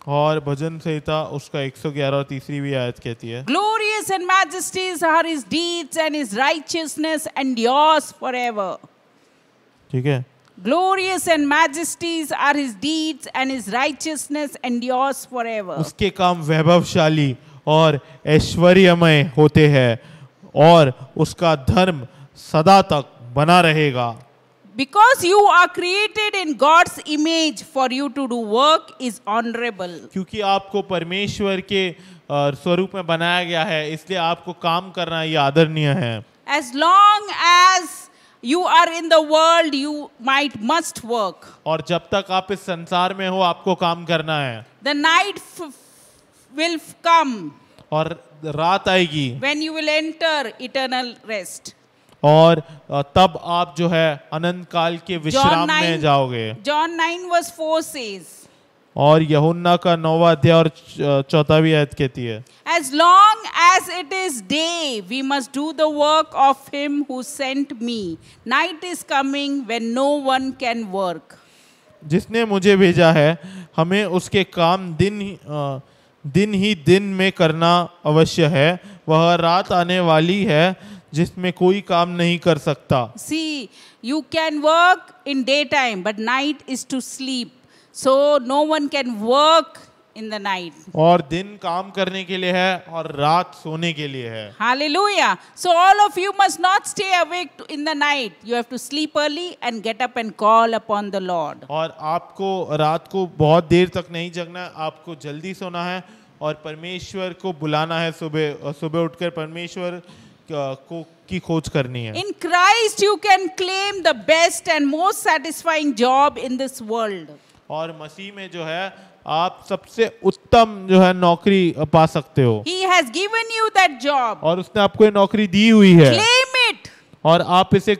और भजन संहिता उसका 111 और 3री आयत कहती है, Glorious and majesties are his deeds and his righteousness endures forever. ठीक है। Glorious and majesties are his deeds and his righteousness endures forever. उसके काम वैभवशाली और ऐश्वर्यमय होते हैं और उसका धर्म सदा तक बना रहेगा। Because you are created in God's image, for you to do work is honorable. क्योंकि आपको परमेश्वर के स्वरूप में बनाया गया है, इसलिए आपको काम करना ये आदरणीय है। As long as you are in the world, you must work. और जब तक आप इस संसार में हो आपको काम करना है. The night will come और रात आएगी when you will enter eternal rest. और तब आप जो है अनंत काल के विश्राम में जाओगे. John 9 verse 4 says, और यूहन्ना का 9वां अध्याय और 4वीं आयत कहती है, as long as it is day, we must do the work of him who sent me. Night is coming when no one can work. जिसने मुझे भेजा है हमें उसके काम दिन ही दिन में करना अवश्य है. वह रात आने वाली है जिसमें कोई काम नहीं कर सकता. See, you can work in daytime, but night is to sleep. So no one can work in the night. और दिन काम करने के लिए है और रात सोने के लिए है. Hallelujah. So all of you must not stay awake in the night. You have to sleep early and get up and call upon the Lord. और आपको रात को बहुत देर तक नहीं जगना है, आपको जल्दी सोना है और परमेश्वर को बुलाना है. सुबह उठकर परमेश्वर की खोज करनी है. In Christ you can claim the best and most satisfying job in this world. और मसीह में जो है आप सबसे उत्तम जो है नौकरी पा सकते हो. He has given you that job. और उसने आपको ये नौकरी दी हुई है. Claim it. और आप इसे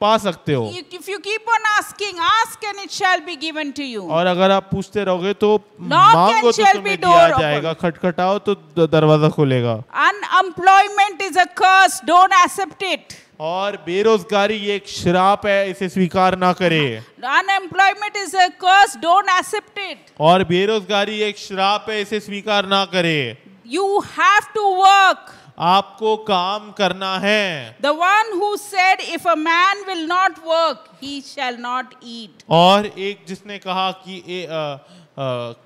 पा सकते हो. If you keep on asking, ask and it shall be given to you. और अगर आप पूछते रहोगे तो Knock मांगो and तो shall तुम्हें be दिया door जाएगा, open. खटखटाओ तो दरवाजा खुलेगा. Unemployment is a curse. Don't accept it. और बेरोजगारी ये एक श्राप है, इसे स्वीकार ना करे. Unemployment is a curse. Don't accept it. और बेरोजगारी एक श्राप है, इसे स्वीकार ना करे. You have to work. आपको काम करना है. The one who said, if a man will not work, he shall not eat. और एक जिसने कहा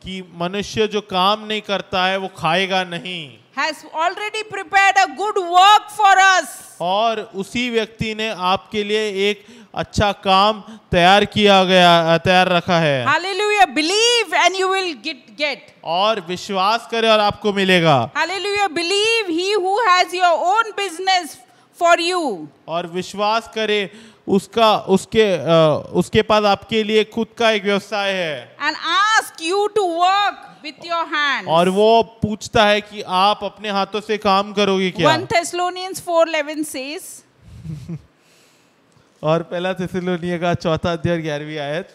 कि मनुष्य जो काम नहीं करता है वो खाएगा नहीं. Has already prepared a good work for us. और उसी व्यक्ति ने आपके लिए एक अच्छा काम तैयार रखा है. Hallelujah. Believe and you will get. और विश्वास करे और आपको मिलेगा. Hallelujah. Believe he who has your own business for you. और विश्वास करे उसके पास आपके लिए खुद का एक व्यवसाय है. And ask you to work with your hands. और वो पूछता है कि आप अपने हाथों से काम करोगे क्या. 1 Thessalonians 4:11 says, और पहला थिस्सलुनीय का 4 अध्याय 11वीं आयत,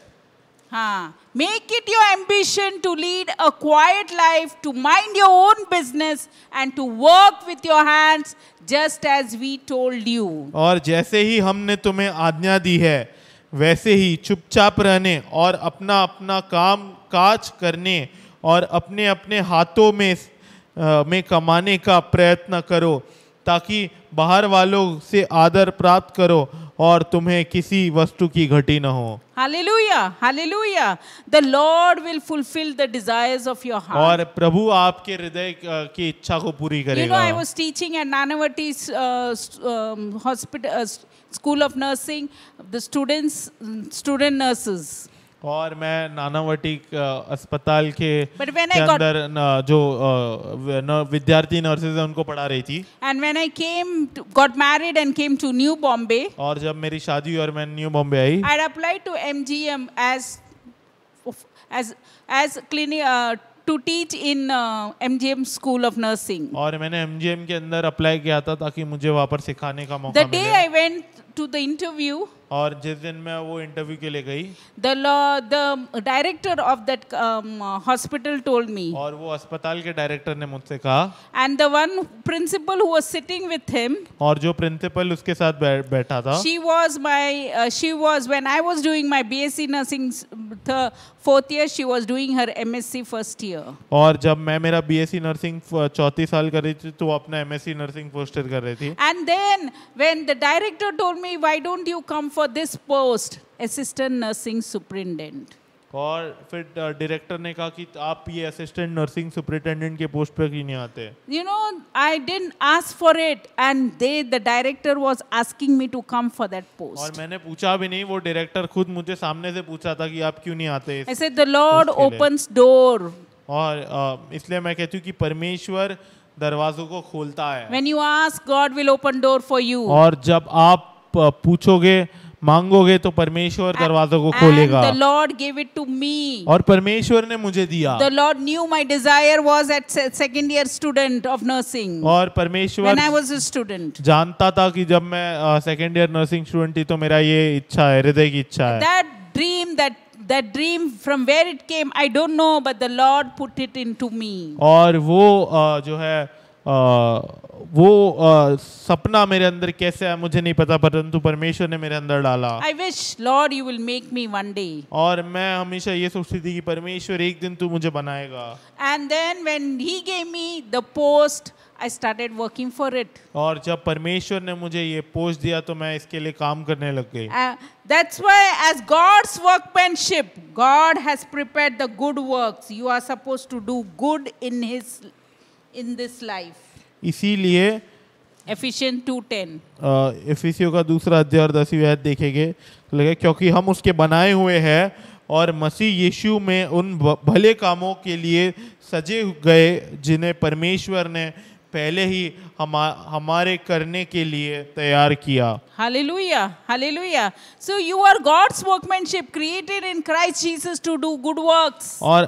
make it your ambition to lead a quiet life, to mind your own business and to work with your hands just as we told you. और जैसे ही हमने तुम्हें आज्ञा दी है वैसे ही चुपचाप रहने और अपना अपना काम काज करने और अपने अपने हाथों में कमाने का प्रयत्न करो ताकि बाहर वालों से आदर प्राप्त करो और तुम्हें किसी वस्तु की घटी न हो. Hallelujah. Hallelujah. The Lord will fulfill the desires of your heart. और प्रभु आपके हृदय की इच्छा को पूरी करेगा. You know, I was teaching at Nanavati Hospital, School of Nursing, the student nurses. और मैं नानावटी अस्पताल के अंदर जो विद्यार्थी नर्सेज हैं उनको पढ़ा रही थी. And when I got married and came to New Bombay, और जब मेरी शादी हुई और मैं new Bombay I, I applied to MGM as clinic to teach in MGM School of Nursing. और मैंने MGM के अंदर अप्लाई किया था ताकि मुझे वहाँ पर सिखाने का मौका मिले. The day I went to the interview, और जिस दिन मैं वो इंटरव्यू के लिए गई, the director of that hospital told me, और वो अस्पताल के डायरेक्टर ने मुझसे कहा, and the one principal who was sitting with him, और जो प्रिंसिपल उसके साथ बैठा था, she was when I was doing my BSc nursing the 4th year, she was doing her MSc 1st year. और जब मैं मेरा BSc नर्सिंग 4th साल कर रही थी तो अपना MSc नर्सिंग फर्स्ट ईयर कर रही थी. And then when the director told me, why don't you come for this post, assistant nursing superintendent? और फिर डायरेक्टर ने कहा कि आप ये असिस्टेंट नर्सिंग सुपरिटेंडेंट के पोस्ट पे क्यों नहीं आते. You know, I didn't ask for it and the director was asking me to come for that post. और मैंने पूछा भी नहीं, वो डायरेक्टर खुद मुझे सामने से पूछा था कि आप क्यों नहीं आते. I said the Lord opens door. और इसलिए मैं कहती हूँ कि परमेश्वर दरवाजों को खोलता है. When you ask, God will open door for you. और जब आप पूछोगे, मांगोगे तो परमेश्वर दरवाजों को खोलेगा। And the Lord gave it to me. और परमेश्वर ने मुझे दिया। The Lord knew my desire was at second year student of nursing. और परमेश्वर When I was a student. जानता था कि जब मैं सेकेंड ईयर नर्सिंग स्टूडेंट थी तो मेरा ये इच्छा है, हृदय की इच्छा है। That dream from where it came, I don't know, but the Lord put it into me. और वो जो है वो सपना मेरे अंदर कैसे आया मुझे नहीं पता, परंतु परमेश्वर ने मेरे अंदर डाला। I wish, Lord, you will make me one day. और मैं हमेशा ये सोचती थी कि परमेश्वर एक दिन तू मुझे बनाएगा। And then when He gave me the post, I started working for it. और जब परमेश्वर ने मुझे ये पोस्ट दिया तो मैं इसके लिए काम करने लग गई। That's why, as God's workmanship, God has prepared the good works. You are supposed to do good in this life. इसीलिए Ephesians 2:10. इफिसियों का दूसरा अध्याय और 10वीं आयत देखेंगे तो लगे क्योंकि हम उसके बनाए हुए हैं और मसीह यीशु में उन भले कामों के लिए सजे गए जिन्हें परमेश्वर ने पहले ही हमारे करने के लिए तैयार किया। Hallelujah, hallelujah. So you are God's workmanship created in Christ Jesus to do good works. और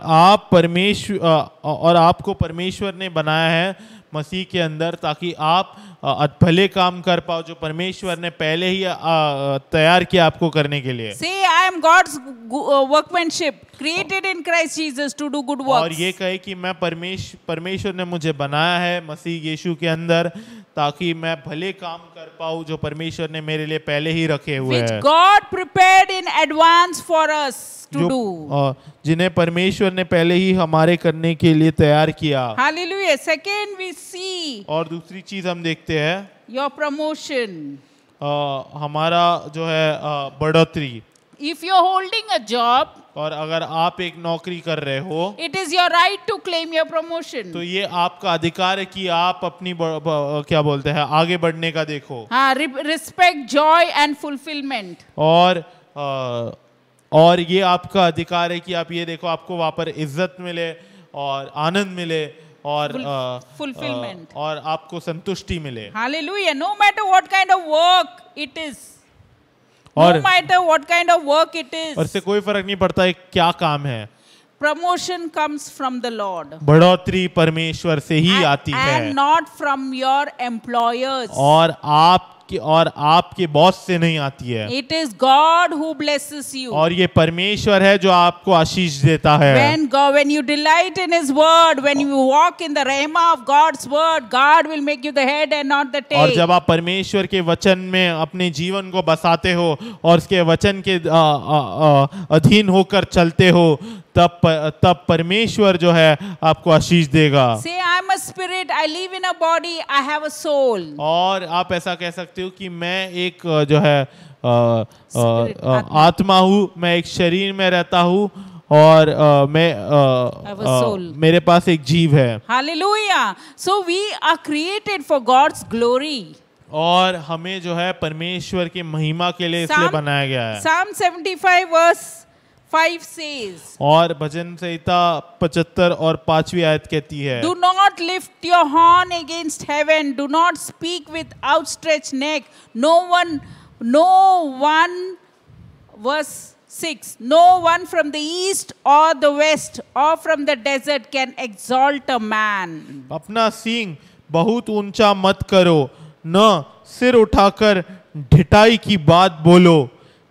आपको परमेश्वर ने बनाया है मसीह के अंदर ताकि आप भले काम कर पाओ जो परमेश्वर ने पहले ही तैयार किया आपको करने के लिए। Say, I am God's workmanship created in Christ Jesus to do good works. और ये कहे कि मैं परमेश्वर ने मुझे बनाया है मसीह यीशु के अंदर ताकि मैं भले काम कर पाऊं जो परमेश्वर ने मेरे लिए पहले ही रखे हुए हैं। Which God prepared in advance for us to do. जिन्हें परमेश्वर ने पहले ही हमारे करने के लिए तैयार किया। Hallelujah. Second, we see. और दूसरी चीज हम देखते हैं your promotion. हमारा जो है बढ़ोतरी। If you're holding a job, और अगर आप एक नौकरी कर रहे हो, it is your right to claim your promotion. तो ये आपका अधिकार है कि आप अपनी क्या बोलते हैं आगे बढ़ने का देखो। हाँ, respect, joy and fulfillment. और ये आपका अधिकार है कि आप ये देखो आपको वहाँ पर इज्जत मिले और आनंद मिले और fulfillment और आपको संतुष्टि मिले। Hallelujah. No matter what kind of work it is. और no matter what kind of work it is. और इससे कोई फर्क नहीं पड़ता है क्या काम है। Promotion comes from the Lord. बढ़ोतरी परमेश्वर से ही आती है। And not from your employers. और आपके बॉस से नहीं आती है। It is God who blesses you. और ये परमेश्वर है जो आपको आशीष देता है। When you delight in His word, when you walk in the rhema of God's word, God will make you the head and not the tail. और जब आप परमेश्वर के वचन में अपने जीवन को बसाते हो और उसके वचन के अधीन होकर चलते हो तब परमेश्वर जो है आपको आशीष देगा। Say, I'm a spirit, I live in a body, I have a soul. और आप ऐसा कह सकते हो कि मैं एक जो है आत्मा हूँ, मैं एक शरीर में रहता हूँ और मेरे पास एक जीव है। Hallelujah. So we are created for God's glory. और हमें जो है परमेश्वर की महिमा के लिए इसलिए बनाया गया है। Psalm 75 verse 5 says. और भजन संहिता 75 और 5वीं आयत कहती है, Do not lift your horn against heaven. Do not speak with outstretched neck. No one, verse 6. No one from the east or the west or from the desert can exalt a man. अपना सींग बहुत ऊंचा मत करो, न सिर उठाकर ढिठाई की बात बोलो,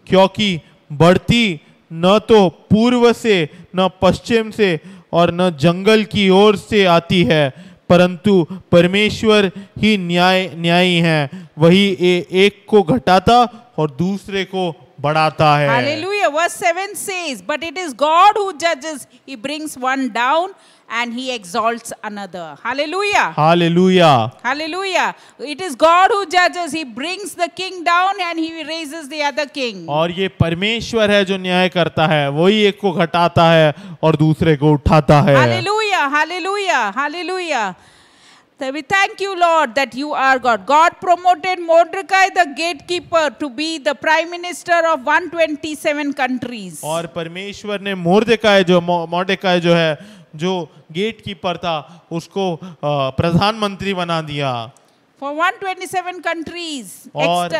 क्योंकि बढ़ती न तो पूर्व से न पश्चिम से और न जंगल की ओर से आती है, परंतु परमेश्वर ही न्यायी है। वही एक को घटाता और दूसरे को बढ़ाता है। Hallelujah. Verse 7 says, but it is God who judges. He brings one down and he exalts another. Hallelujah. Hallelujah. Hallelujah. It is God who judges. He brings the king down and he raises the other king. और ये परमेश्वर है जो न्याय करता है, वही एक को घटाता है और दूसरे को उठाता है। Hallelujah. Hallelujah. Hallelujah. So we thank you, Lord, that you are God. God promoted Mordecai, the gatekeeper, to be the prime minister of 127 countries. और परमेश्वर ने मोर्देकाई जो है जो गेट कीपर था उसको प्रधानमंत्री बना दिया। For 127 countries. और-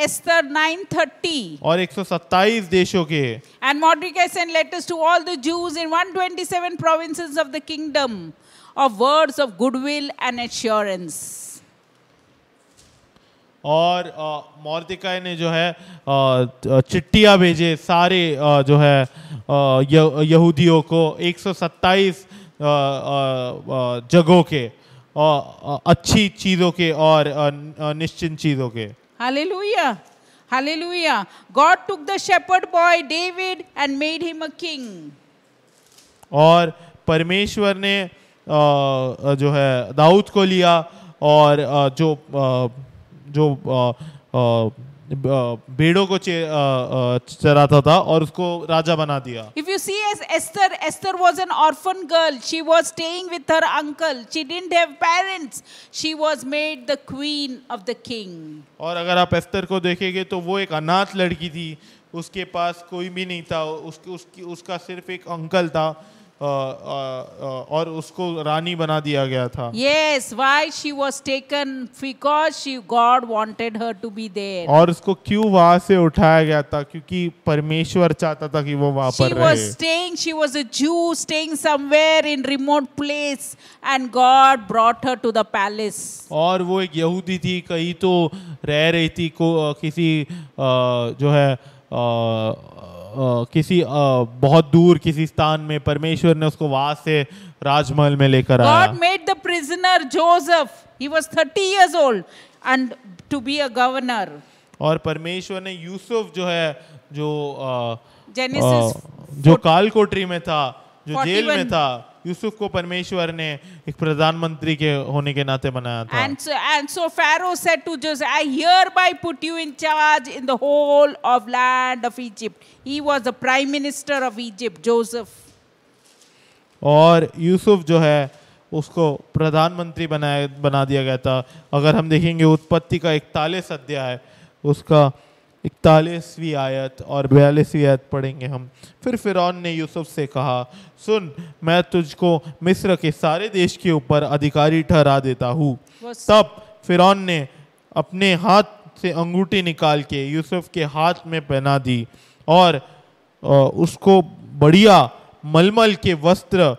Esther 9:30. और 127 देशों के। And Mordecai sent letters to all the Jews in 127 provinces of the kingdom of words of goodwill and assurance. और मोर्देकाई ने जो है चिट्ठियाँ भेजे सारे जो है यहूदियों को 127 जगहों के और अच्छी चीज़ों के और निश्चित चीज़ों के। Hallelujah. Hallelujah. God took the shepherd boy David and made him a king. और परमेश्वर ने जो है दाऊद को लिया और जो भेड़ों को चराता था और उसको राजा बना दिया। If you see as Esther was an orphan girl. She was staying with her uncle. She didn't have parents. She was made the queen of the king. और अगर आप एस्तर को देखेंगे तो वो एक अनाथ लड़की थी, उसके पास कोई भी नहीं था, उसका सिर्फ एक अंकल था और उसको रानी बना दिया गया था। Yes, why she was taken? Because God wanted her to be there. और उसको क्यों वहां से उठाया गया था? क्योंकि परमेश्वर चाहता था कि वो वहां पर रहे। She was a Jew staying somewhere in remote place, and God brought her to the palace. और वो एक यहूदी थी, कहीं तो रह रही थी किसी जो है किसी बहुत दूर किसी स्थान में। परमेश्वर ने उसको वहां से राजमहल में लेकर आया। God made the prisoner Joseph. He was 30 years old and to be a governor. और परमेश्वर ने यूसुफ जो है Genesis जो काल कोठरी में था, जो 41 जेल में था, यूसुफ को परमेश्वर ने एक प्रधानमंत्री के होने के नाते बनाया था। And so Pharaoh said to Joseph, I hereby put you in charge in the whole of land of Egypt. He was the prime minister of Egypt, Joseph. और यूसुफ जो है उसको प्रधानमंत्री बना दिया गया था। अगर हम देखेंगे उत्पत्ति का 41 अध्याय, उसका 41वीं आयत और 42वीं आयत पढ़ेंगे हम। फिर फिरौन ने यूसुफ से कहा, सुन, मैं तुझको मिस्र के सारे देश के ऊपर अधिकारी ठहरा देता हूँ। तब फिरौन ने अपने हाथ से अंगूठी निकाल के यूसुफ के हाथ में पहना दी और उसको बढ़िया मलमल के वस्त्र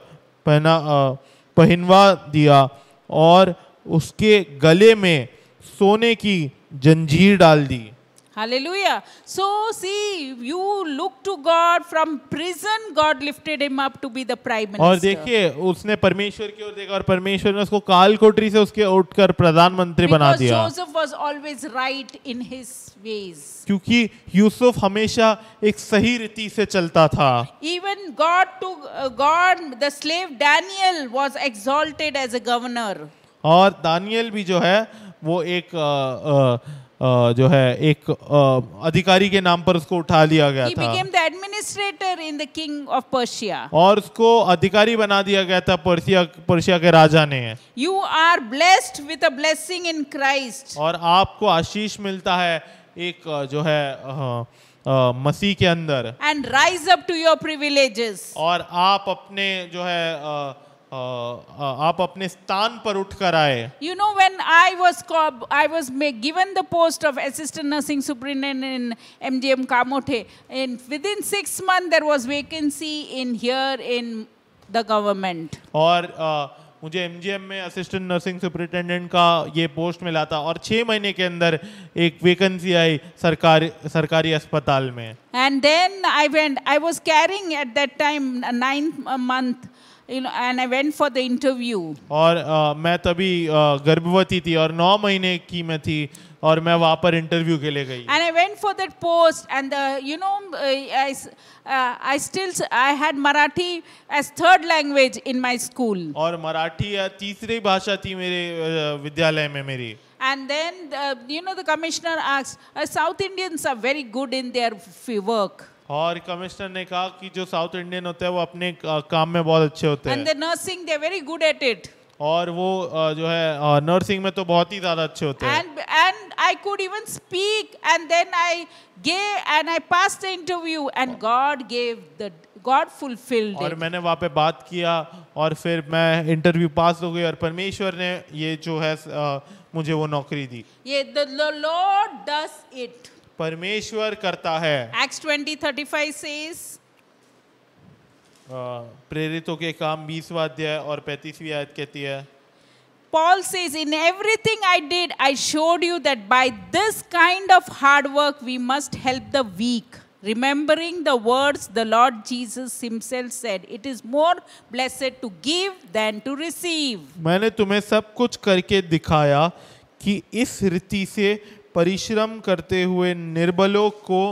पहनवा दिया और उसके गले में सोने की जंजीर डाल दी। Hallelujah. So see, you look to God from prison. God lifted him up to be the prime minister. और देखिए उसने परमेश्वर की ओर देखा और परमेश्वर ने उसको काल कोठरी से उसके उठकर प्रधानमंत्री बना दिया। Because Joseph was always right in his ways. क्योंकि यूसुफ हमेशा एक सही रीति से चलता था। Even the slave Daniel was exalted as a governor. और दानियल भी जो है वो एक जो है एक अधिकारी के नाम पर उसको उठा लिया गया He था। became the administrator in the king of Persia. और उसको अधिकारी बना दिया गया था पर्शिया के राजा ने। You are blessed with a blessing in Christ. और आपको आशीष मिलता है एक जो है मसीह के अंदर। And rise up to your privileges. और आप अपने जो है आप अपने स्थान पर उठकर आए। You know, when I was given the post of assistant nursing superintendent in MGM Kamote, within 6 months there was vacancy in the government. और मुझे MGM में असिस्टेंट नर्सिंग सुपरिटेंडेंट का ये पोस्ट मिला था और 6 महीने के अंदर एक वैकेंसी आई सरकारी अस्पताल में। And then I was carrying at that time 9 month. And I went for the interview. और मैं तभी गर्भवती थी और 9 महीने की मैं थी और मैं वहाँ पर इंटरव्यू के लिए गई। And I went for that post, and I had Marathi as third language in my school. और मराठी तीसरी भाषा थी मेरे विद्यालय में मेरी। And then the commissioner asked, South Indians are very good in their work. और कमिश्नर ने कहा कि जो साउथ इंडियन होते हैं वो अपने काम में बहुत अच्छे होते हैं। And the nursing, they're very good at it. और वो जो है नर्सिंग में तो बहुत ही ज़्यादा अच्छे होते हैं. And I could even speak, and then I gave and I passed the interview, and God fulfilled और it. मैंने वहाँ पे बात किया और फिर मैं इंटरव्यू पास हो गई और परमेश्वर ने ये जो है मुझे वो नौकरी दी. Yeah, the Lord does it. परमेश्वर करता है. Acts 20:35 says, प्रेरितों के काम 20वां अध्याय और 35वीं आयत कहती है, Paul says, in everything I did, I showed you that by this kind of hard work we must help the weak, remembering the words the Lord Jesus himself said, it is more blessed to give than to receive. मैंने तुम्हें सब कुछ करके दिखाया कि इस रीति से परिश्रम करते हुए निर्बलों को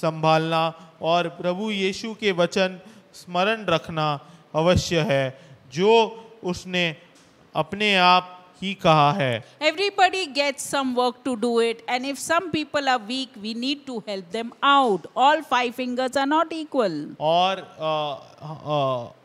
संभालना और प्रभु यीशु के वचन स्मरण रखना अवश्य है जो उसने अपने आप ही कहा है. Everybody gets some work to do it, and if some people are weak, we need to help them out. All 5 fingers are not equal.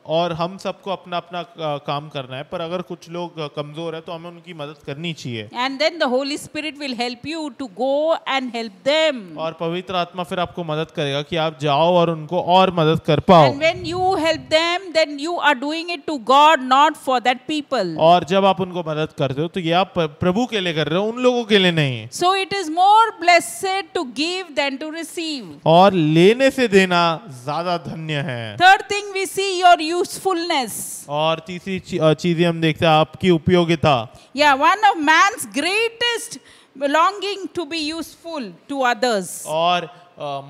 और हम सबको अपना अपना काम करना है, पर अगर कुछ लोग कमजोर है तो हमें उनकी मदद करनी चाहिए. And then the Holy Spirit will help you to go and help them. और पवित्र आत्मा फिर आपको मदद करेगा कि आप जाओ और उनको और मदद कर पाओ. And when you help them, then you are doing it to God, not for that people. और जब आप उनको मदद करते हो तो ये आप प्रभु के लिए कर रहे हो, उन लोगों के लिए नहीं. So it is more blessed to give than to receive. और लेने से देना ज्यादा धन्य है. Third thing we see your usefulness. और तीसरी चीजें हम देखते हैं आपकी उपयोगिता. Yeah, one of man's greatest longing to be useful to others. और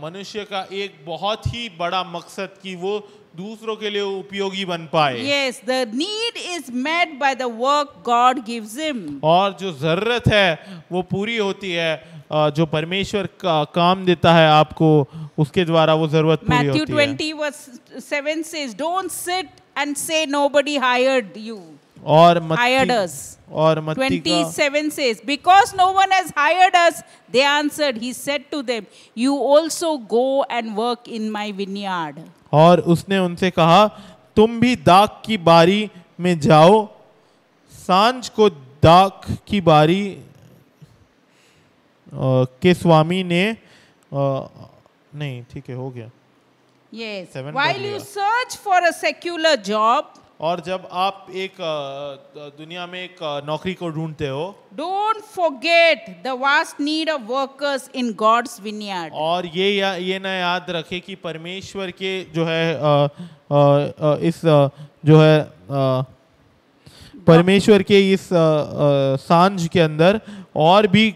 मनुष्य का एक बहुत ही बड़ा मकसद कि वो दूसरों के लिए उपयोगी बन पाए. Yes, the need is met by the work God gives him. और जो जरूरत है वो पूरी होती है जो परमेश्वर का काम देता है आपको, उसके द्वारा वो जरूरत पूरी Matthew होती है. 20:7 says, don't sit and say nobody hired you. और Hired मत्ती us. और मत्ती का 27 says, because no one has hired us, they answered, he said to them, you also go and work in my vineyard. और उसने उनसे कहा तुम भी दाख की बारी में जाओ. सांझ को दाख की बारी के स्वामी ने नहीं ठीक है हो गया. Yes. 7 While पढ़ you लिया. search for a secular job, और जब आप एक दुनिया में एक नौकरी को ढूंढते हो, don't forget the vast need of workers in God's vineyard. और ये ना याद रखे कि परमेश्वर के जो है इस जो है परमेश्वर के इस सांझ के अंदर और भी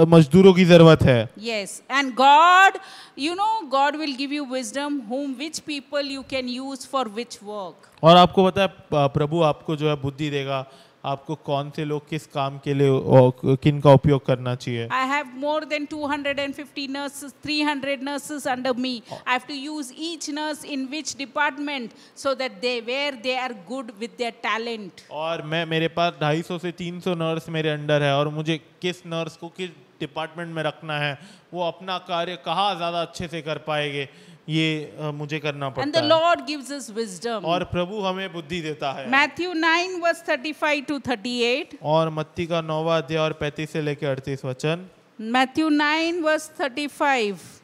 मजदूरों की जरूरत है. Yes, and God, you know, God will give you wisdom which people you can use for which work. और आपको पता है प्रभु आपको जो है बुद्धि देगा, आपको कौन से लोग किस काम के लिए किन का उपयोग करना चाहिए. I have more than 250 nurses, 300 nurses under me. I have to use each nurse in which department so that where they are good with their talent. और मेरे पास 250 से 300 नर्स मेरे अंडर है और मुझे किस नर्स को किस डिपार्टमेंट में रखना है, वो अपना कार्य कहाँ ज़्यादा अच्छे से कर पाएंगे, ये मुझे करना पड़ता है. And the Lord gives us wisdom. और प्रभु हमें बुद्धि देता है. Matthew 9:35 to 38. और मत्ती का 9वां अध्याय और 35 से लेकर 38 वचन. Matthew 9:35.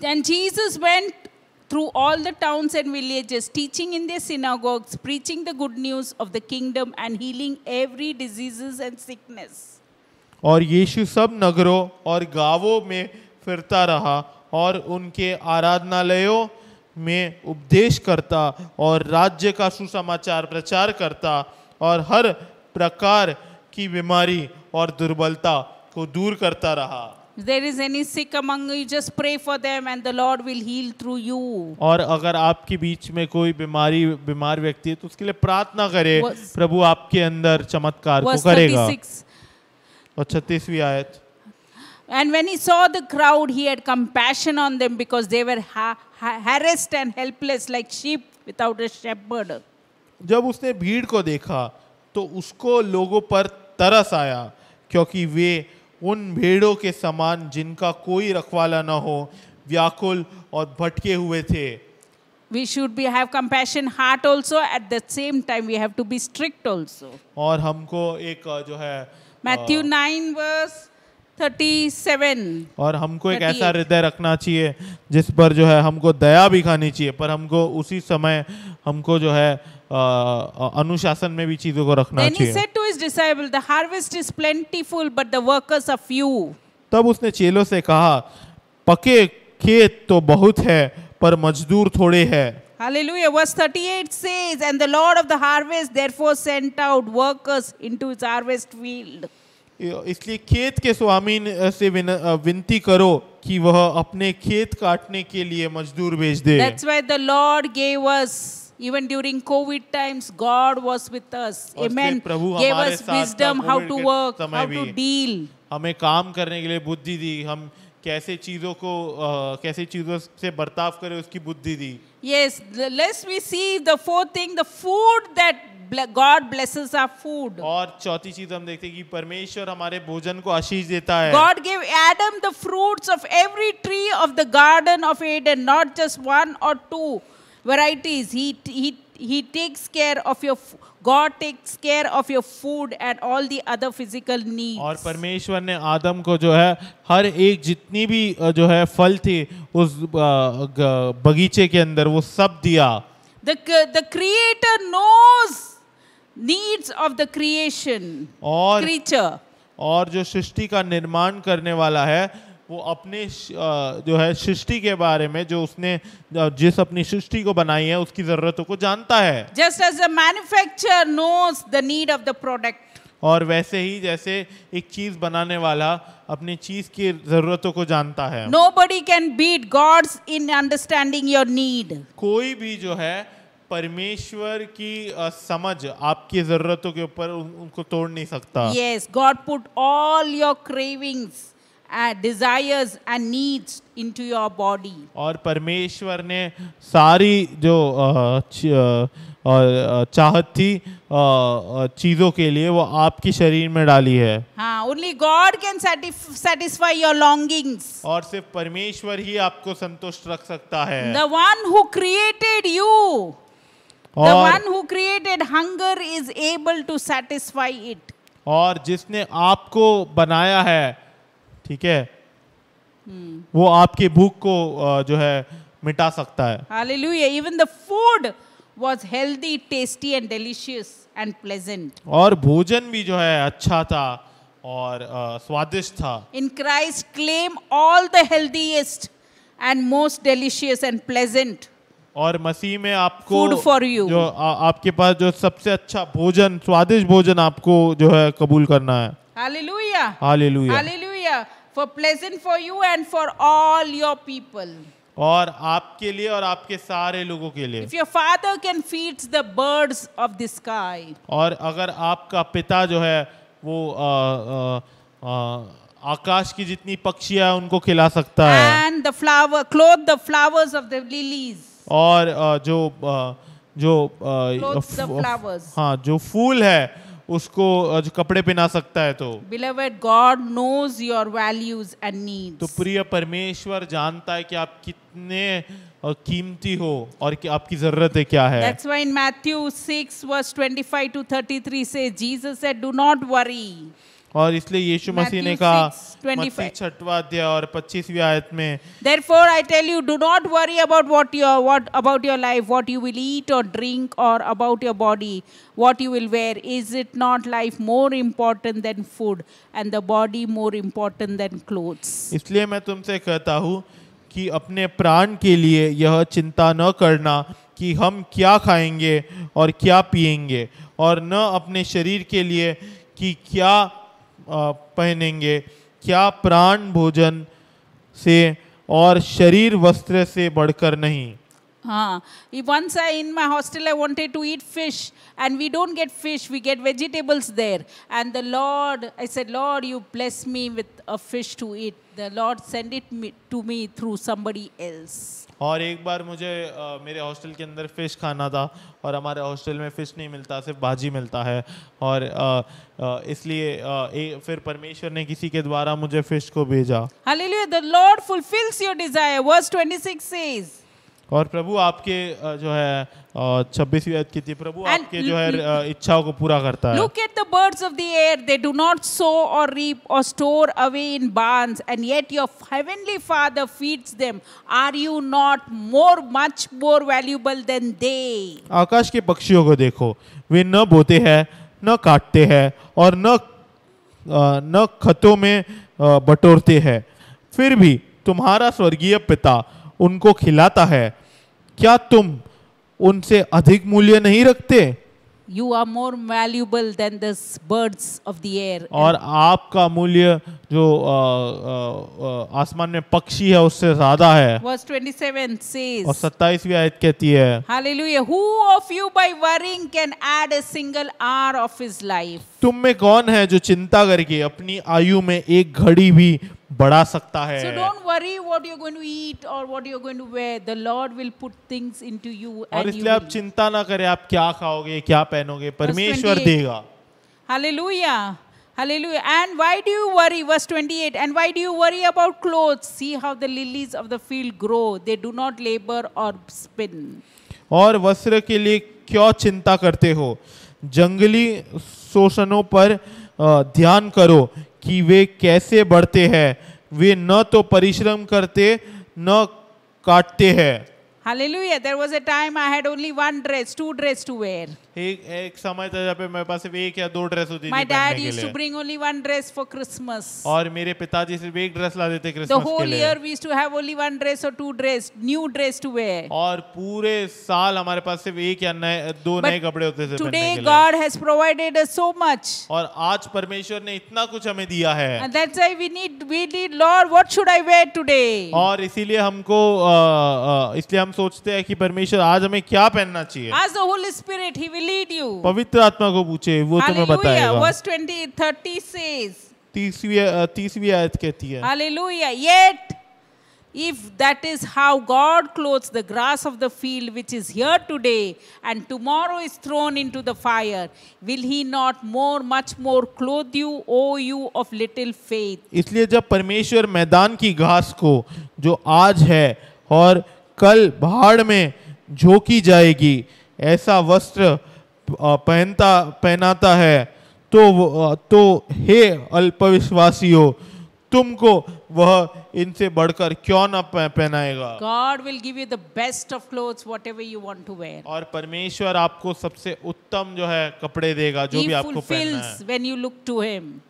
Then Jesus went through all the towns and villages, teaching in their synagogues, preaching the good news of the kingdom and healing every diseases and sickness. और यीशु सब नगरों और गांवों में फिरता रहा और उनके आराधनालयों में उपदेश करता और राज्य का सुसमाचार प्रचार करता और हर प्रकार की बीमारी और दुर्बलता को दूर करता रहा. If there is any sick among you, just pray for them and the Lord will heal through you. और अगर आपके बीच में कोई बीमार व्यक्ति है तो उसके लिए प्रार्थना करें, प्रभु आपके अंदर चमत्कार को करेगा. 36. और 36वीं आयत. And when he saw the crowd, he had compassion on them because they were harassed and helpless like sheep without a shepherd. जब उसने भीड़ को देखा तो उसको लोगों पर तरस आया क्योंकि वे उन भेड़ों के समान जिनका कोई रखवाला न हो, व्याकुल और भटके हुए थे. we should be have compassion heart also. At the same time, we have to be strict also. और हमको एक जो है Matthew 9 verse 37. और हमको एक 38. ऐसा हृदय रखना चाहिए जिस पर जो है हमको दया भी खानी चाहिए, पर हमको उसी समय हमको जो है अनुशासन में भी चीजों को रखना Then he चाहिए। said to his disciples, the harvest is plentiful, but the workers are few. तब उसने चेलों से कहा, पके खेत तो बहुत है पर मजदूर थोड़े हैं। Hallelujah. Verse 38 says, and the Lord of the harvest therefore sent out workers into his harvest field. इसलिए खेत के स्वामी से विनती करो कि वह अपने खेत काटने के लिए मजदूर भेज दे। That's why the Lord gave us, even during COVID times, God was with us. और Amen. इसलिए प्रभु Gave हमारे us साथ wisdom था how कोविड to के work, समय how to भी। deal. हमें काम करने के लिए बुद्धि दी, हम कैसे चीजों से बर्ताव करें उसकी बुद्धि दी। Yes, lest we see the fourth thing, the food that God blesses our food. और चौथी चीज हम देखते हैं कि परमेश्वर हमारे भोजन को आशीष देता है। God gave Adam the fruits of every tree of the garden of Eden, not just one or two varieties. He takes care of your, God takes care of your food and all the other physical needs. और परमेश्वर ने आदम को जो है हर एक जितनी भी जो है फल थे उस बगीचे के अंदर वो सब दिया। The Creator knows needs of the creation, creature. और जो सृष्टि का निर्माण करने वाला है वो अपने जो है सृष्टि के बारे में, जो उसने जिस अपनी सृष्टि को बनाई है उसकी जरूरतों को जानता है। Just as the manufacturer knows the need of the product. और वैसे ही जैसे एक चीज बनाने वाला अपनी चीज की जरूरतों को जानता है। Nobody can beat God's in understanding your need. कोई भी जो है परमेश्वर की समझ आपकी जरूरतों के ऊपर उनको तोड़ नहीं सकता। Yes, God put all your cravings and desires and needs into your body. और परमेश्वर ने सारी जो चाहत थी चीजों के लिए वो आपकी शरीर में डाली है। हाँ, only God can satisfy your longings. और सिर्फ परमेश्वर ही आपको संतुष्ट रख सकता है। The one who created you, the one who created hunger is able to satisfy it. और जिसने आपको बनाया है, ठीक है, वो आपके भूख को जो है मिटा सकता है। Hallelujah. Even the food was healthy, tasty and delicious and pleasant. और भोजन भी जो है अच्छा था और स्वादिष्ट था। In Christ claim all the healthiest and most delicious and pleasant और मसीह में आपको food for you. जो आपके पास जो सबसे अच्छा भोजन, स्वादिष्ट भोजन आपको जो है कबूल करना है। Hallelujah. Hallelujah. Hallelujah. For pleasant for you and for all your people. और आपके लिए और आपके सारे लोगों के लिए। If your father can feed the birds of the sky. और अगर आपका पिता जो है वो आकाश की जितनी पक्षियां उनको खिला सकता है। And the clothe the flowers of the lilies. और Clothe the flowers. हाँ, जो फूल है उसको जो कपड़े पहना सकता है। तो Beloved, God knows your values and needs. तो प्रिय परमेश्वर जानता है कि आप कितने कीमती हो और कि आपकी जरूरत है क्या है। That's why in Matthew 6 verse 25 to 33 says, Jesus said, do not worry. और इसलिए यीशु मसीह ने Matthew कहा 6:25 मत्ती 6वां अध्याय और 25वीं आयत में, Therefore I tell you, do not worry about about your life, what you will eat or drink, or about your body, what you will wear. Is it not life more important than food, and the body more important than clothes? इसलिए मैं तुमसे कहता हूँ कि अपने प्राण के लिए यह चिंता न करना कि हम क्या खाएंगे और क्या पिएंगे, और न अपने शरीर के लिए कि क्या पहनेंगे। क्या प्राण भोजन से और शरीर वस्त्र से बढ़कर नहीं। Once in my hostel I wanted to eat fish, and we don't get fish, we get vegetables there. And the Lord, I said, Lord, you bless me with a fish to eat. The Lord sent it to me through somebody else. और एक बार मुझे मेरे hostel के अंदर fish खाना था, और हमारे हॉस्टल में फ़िश नहीं मिलता, सिर्फ भाजी मिलता है। और इसलिए फिर परमेश्वर ने किसी के द्वारा मुझे फ़िश को भेजा। Hallelujah. The Lord fulfills your desire. Verse 26 says, और प्रभु आपके जो है 26वीं आयत कहती है, प्रभु And आपके जो है इच्छाओं को पूरा करता है। Look at the birds of the air. They do not sow or reap or store away in barns, and yet your heavenly Father feeds them. Are you not much more valuable than they? आकाश के पक्षियों को देखो, वे न बोते हैं, न काटते हैं और न खतों में बटोरते हैं, फिर भी तुम्हारा स्वर्गीय पिता उनको खिलाता है। क्या तुम उनसे अधिक मूल्य नहीं रखते? You are more valuable than the birds of the air. और आपका मूल्य जो आसमान में पक्षी है उससे ज्यादा है। Verse 27 says, और 27वीं आयत कहती है, Hallelujah. Who of you by worrying can add a single hour of his life? तुम में कौन है जो चिंता करके अपनी आयु में एक घड़ी भी बढ़ा सकता है? So don't worry what you're going to eat or what you're going to wear. The Lord will put things into you और and you इसलिए आप will. चिंता ना करें आप क्या खाओगे क्या पहनोगे, परमेश्वर 28 देगा। Hallelujah. Hallelujah. And why do you worry? Verse 28. And why do you worry about clothes? See how the lilies of the field grow. They do not labor or spin. और वस्त्र के लिए क्यों चिंता करते हो? जंगली शोषणों पर ध्यान करो कि वे कैसे बढ़ते हैं, वे न तो परिश्रम करते न काटते हैं। Hallelujah. There was a time I had only one dress, two dress to wear. एक समय था जब मेरे पास सिर्फ एक या दो ड्रेस होती थी My dad पहनने के used to लिए, bring only one dress for Christmas. और मेरे पिताजी सिर्फ एक ड्रेस ला देते The क्रिसमस के whole लिए, year we used to have only one dress or two dress, new dress to wear. और पूरे साल हमारे पास सिर्फ एक या दो But नए कपड़े होते थे पहनने Today के लिए। God has provided us so much. और आज परमेश्वर ने इतना कुछ हमें दिया है, And that's why we need, Lord, what should I wear today? और इसीलिए हमको इसलिए हम सोचते हैं कि परमेश्वर आज हमें क्या पहनना चाहिए। Ask the Holy Spirit, He will lead you. पवित्र आत्मा को पूछे, वो तुम्हें Hallelujah. बताएगा। Verse 30 says, 30वीं आयत कहती है, Hallelujah. Yet, if that is how God clothes the grass of the field, which is here today and tomorrow is thrown into the fire, will He not much more clothe you, O you of little faith? इसलिए जब परमेश्वर मैदान की घास को जो आज है और कल भाड़ में झोंकी जाएगी ऐसा वस्त्र पहनाता है, तो हे अल्पविश्वासियों, तुमको वह इनसे बढ़कर क्यों न पहनाएगा। God will give you the best of clothes, whatever you want to wear. और परमेश्वर आपको सबसे उत्तम जो है कपड़े देगा जो He भी आपको पहनना fulfills है, when you look to Him.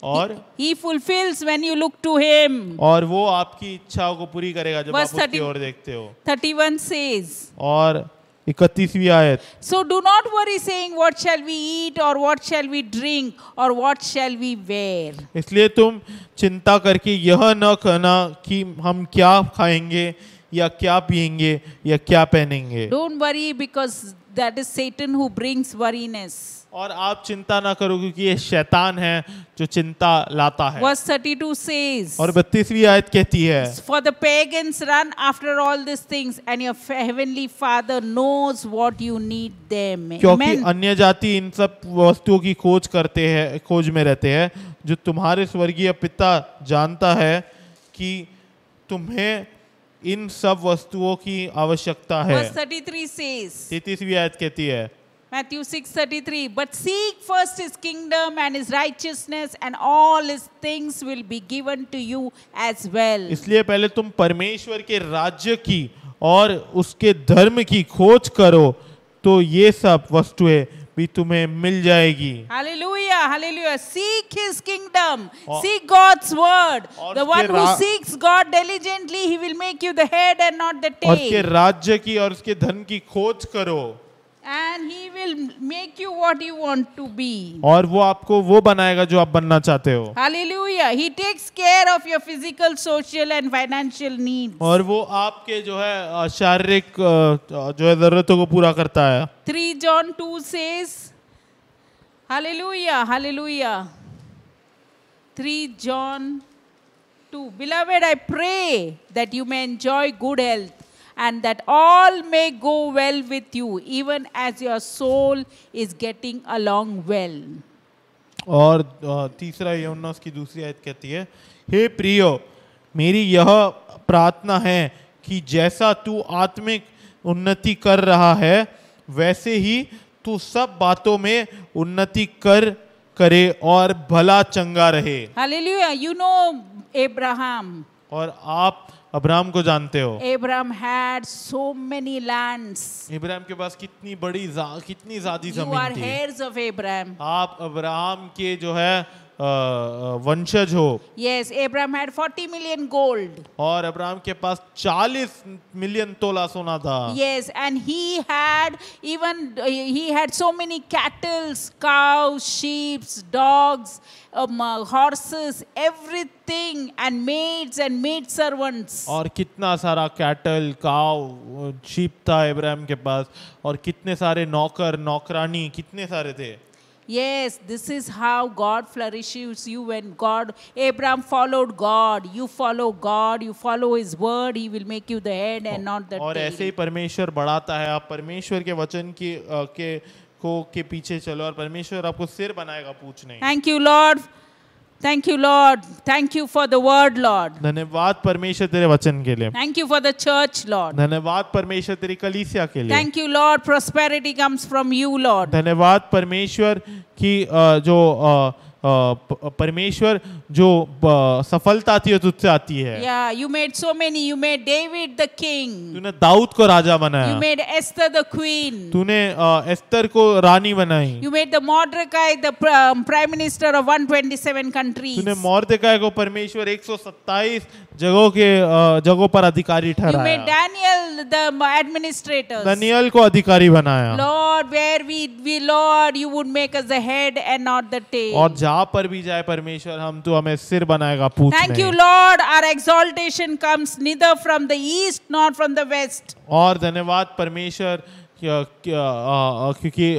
और He fulfills when you look to Him. और वो आपकी इच्छाओं को पूरी करेगा जब Verse आप उसकी 30 ओर देखते हो। 31 says, और 31वीं आयत, So do not worry saying, what shall we eat or what shall we drink or what shall we wear? इसलिए तुम चिंता करके यह न कहना कि हम क्या खाएंगे या क्या पिएंगे या क्या पहनेंगे। Don't worry because that is Satan who brings worriness. और आप चिंता ना करो क्योंकि ये शैतान है जो चिंता लाता है। Verse 32 says, और 32वीं आयत कहती है, For the pagans run after all these things and your heavenly Father knows what you need them. क्योंकि Amen. अन्य जाति इन सब वस्तुओं की खोज में रहते हैं, जो तुम्हारे स्वर्गीय पिता जानता है कि तुम्हें इन सब वस्तुओं की आवश्यकता है। Verse 33 says, 33वीं आयत कहती है, Matthew 6:33, but seek first His kingdom and His righteousness and all His things will be given to you as well. इसलिए पहले तुम परमेश्वर के राज्य की और उसके धर्म की खोज करो तो ये सब वस्तुएं भी तुम्हें मिल जाएगी। Hallelujah, hallelujah. Seek His kingdom. Seek God's word. और The one उसके who seeks God diligently, He will make you the head and not the और उसके tail. राज्य की और उसके धन की खोज करो And He will make you what you want to be. और वो आपको वो बनाएगा जो आप बनना चाहते हो। Hallelujah. He takes care of your physical, social and financial needs. और वो आपके जो है शारीरिक जो है जरूरतों को पूरा करता है। 3 John 2 says, Hallelujah, hallelujah. 3 John 2. Beloved, I pray that you may enjoy good health and that all may go well with you, even as your soul is getting along well. और तीसरा यूहन्ना की दूसरी आयत कहती है, हे प्रियो, मेरी यह प्रार्थना है कि जैसा तू आत्मिक उन्नति कर रहा है वैसे ही तू सब बातों में उन्नति करे और भला चंगा रहे। Hallelujah. You know Abraham. और आप अब्राहम को जानते हो। Abraham had so many lands. Ibrahim के पास कितनी ज्यादा You जमीन are थी। heirs of Abraham. आप अब्राहम के जो है वंशज हो। Yes, Abraham had 40 million gold. और अब्राहम के पास 40 मिलियन तोला सोना था। Yes, and he had so many cattle, cows, sheep, dogs, horses, everything, and maids and maid servants. और कितना सारा कैटल काव शीप था इब्राहिम के पास, और कितने सारे नौकर नौकरानी कितने सारे थे। Yes, this is how God flourishes you when Abraham followed God. You follow God, you follow His word, He will make you the head and not the और ऐसे ही tail. परमेश्वर बढ़ाता है। आप परमेश्वर के वचन के पीछे चलो और परमेश्वर आपको सिर बनाएगा, पूछ नहीं। Thank you, Lord. Thank you, Lord. Thank you for the word, Lord. धन्यवाद परमेश्वर तेरे वचन के लिए। Thank you for the church, Lord. धन्यवाद परमेश्वर तेरी कलीसिया के लिए। Thank you, Lord. Prosperity comes from you, Lord. धन्यवाद परमेश्वर की परमेश्वर जो सफलता आती है तुझसे आती है। Yeah, you made so many. You made David the king. तूने दाऊद को राजा You बनाया। made Esther the queen. तूने एस्तर को रानी बनाई। You made the Mordecai the prime minister of 127 countries. तूने मोर्देकाई को परमेश्वर 127 जगहों पर अधिकारी You made ठहराया। Daniel the administrators. दानियल को अधिकारी बनाया। Lord, where we Lord, you would make us the head and not the tail. और जहाँ पर भी जाए परमेश्वर तू हमें सिर बनाएगा, पूछ Thank you, नहीं। Lord. Our exaltation comes neither from the east nor from the west. और धन्यवाद परमेश्वर क्योंकि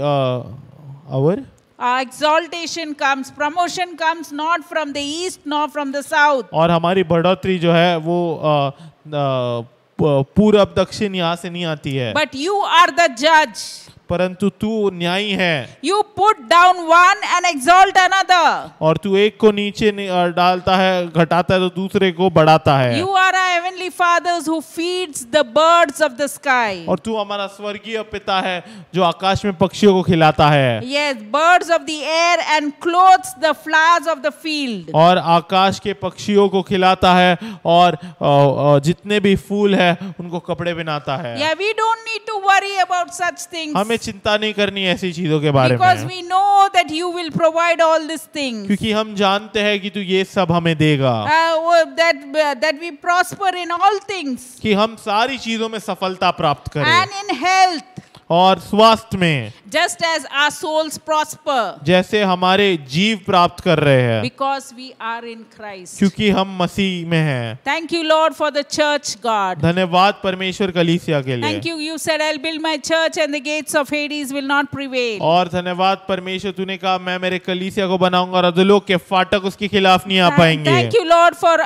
Our exaltation comes, promotion comes not from the east nor from the south. और हमारी बढ़ोतरी जो है वो पूरब दक्षिण यहाँ से नहीं आती है, But you are the judge. परंतु तू न्यायी है। You put down one and exalt another. और तू एक को नीचे डालता है, घटाता है, तो दूसरे को बढ़ाता है। You are our heavenly fathers who feeds the birds of the sky. और तू हमारा स्वर्गीय पिता है जो आकाश में पक्षियों को खिलाता है। Yes, birds of the air and clothes the flowers of the field. और आकाश के पक्षियों को खिलाता है और जितने भी फूल है उनको कपड़े पहनाता है। Yeah, we don't need to worry about such things. हमें चिंता नहीं करनी ऐसी चीजों के बारे Because में, we know that you will provide all these things. क्योंकि हम जानते हैं कि तू ये सब हमें देगा, That we prosper in all things. कि हम सारी चीजों में सफलता प्राप्त करें And in health. और स्वास्थ्य में, Just as our souls prosper. जैसे हमारे जीव प्राप्त कर रहे हैं, Because we are in Christ. क्योंकि हम मसीह में हैं। Thank you, Lord, for the church, God. धन्यवाद परमेश्वर कलीसिया के लिए। Thank you. You said, I'll build my church and the gates of Hades will not prevail. और धन्यवाद परमेश्वर, तूने कहा मैं मेरे कलीसिया को बनाऊंगा और अधोलोक के फाटक उसके खिलाफ नहीं आ पाएंगे। Thank you, Lord, for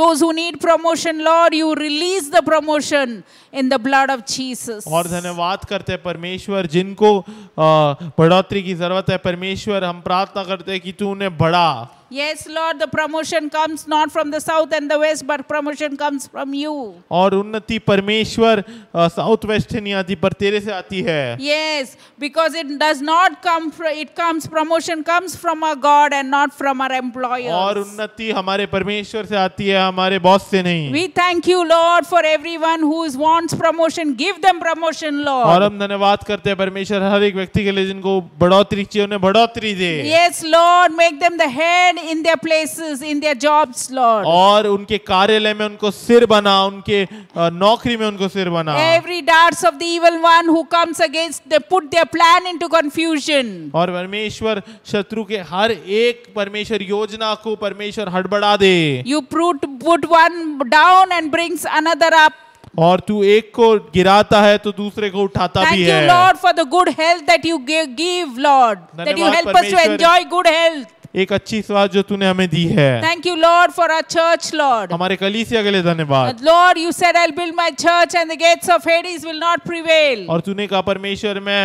those who need promotion. Lord, you release the promotion in the blood of Jesus. और धन्यवाद करते हैं परमेश्वर जिनको बढ़ोतरी की जरूरत है, परमेश्वर हम प्रार्थना करते हैं कि तू उन्हें बढ़ा। Yes, Lord, the promotion comes not from the south and the west, but promotion comes from you. और उन्नति परमेश्वर साउथ वेस्ट से नहीं आती पर तेरे से आती है। Yes, because it does not come promotion comes from our God and not from our employers. और उन्नति हमारे परमेश्वर से आती है, हमारे बॉस से नहीं। We thank you, Lord, for everyone who wants promotion. Give them promotion, Lord. और हम धन्यवाद करते हैं परमेश्वर हर एक व्यक्ति के लिए जिनको बढ़ोतरी चाहिए उन्हें बढ़ोतरी दे। Yes, Lord, make them the head in their places, in their jobs, Lord. और उनके कार्यालय में उनको सिर बना, उनके नौकरी में उनको सिर बना। Every darts of the evil one who comes against, they put their plan into confusion. और परमेश्वर शत्रु के हर एक परमेश्वर योजना को परमेश्वर हड़बड़ा दे। You put one down and brings another up. और तू एक को गिराता है तो दूसरे को उठाता Thank भी you, है। Lord, for the good health that you give, Lord. That you धन्यवाद help us to परमेश्वर। enjoy good health. एक अच्छी स्वाद जो तूने हमें दी है। Thank you, Lord, for our church, Lord. हमारे कलीसिया के लिए धन्यवाद। Lord, you said, I'll build my church and the gates of Hades will not prevail. और तूने कहा परमेश्वर मैं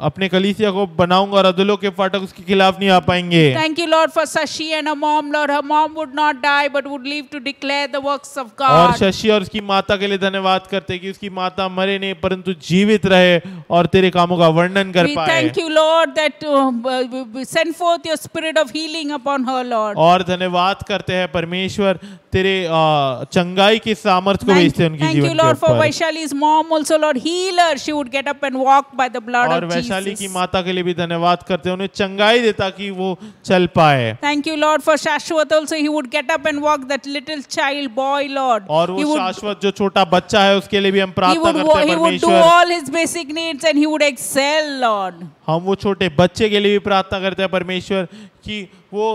अपने कलीसिया को बनाऊंगा और अधोलोक के फाटक उसके खिलाफ नहीं आ पाएंगे। Thank you, Lord, for Sashi and her mom, Lord. Her mom would not die but would live to declare the works of और God. शशि और उसकी माता के लिए धन्यवाद करते हैं कि उसकी माता मरे नहीं परंतु जीवित रहे और तेरे कामों का वर्णन कर We पाए। thank you, Lord, that send forth your spirit of healing upon her, Lord. और धन्यवाद करते हैं परमेश्वर तेरे चंगाई की सामर्थ्य को भेजते हैं उनकी Thank you, जीवन के Lord, for ऊपर। Vaishali's mom also, Lord. Heal her. She would get up and walk by the blood और of वैशाली की Jesus. माता के लिए भी धन्यवाद करते हैं उन्हें चंगाई देता कि वो चल पाए। Thank you, Lord, for Shashwat also. He would get up and walk, that little child boy, Lord. और He वो would, शाश्वत जो छोटा बच्चा है उसके लिए भी हम he प्रार्थना would, करते हैं he would do परमेश्वर। all his basic needs and he would excel, Lord. हम वो छोटे बच्चे के लिए भी प्रार्थना करते हैं परमेश्वर कि वो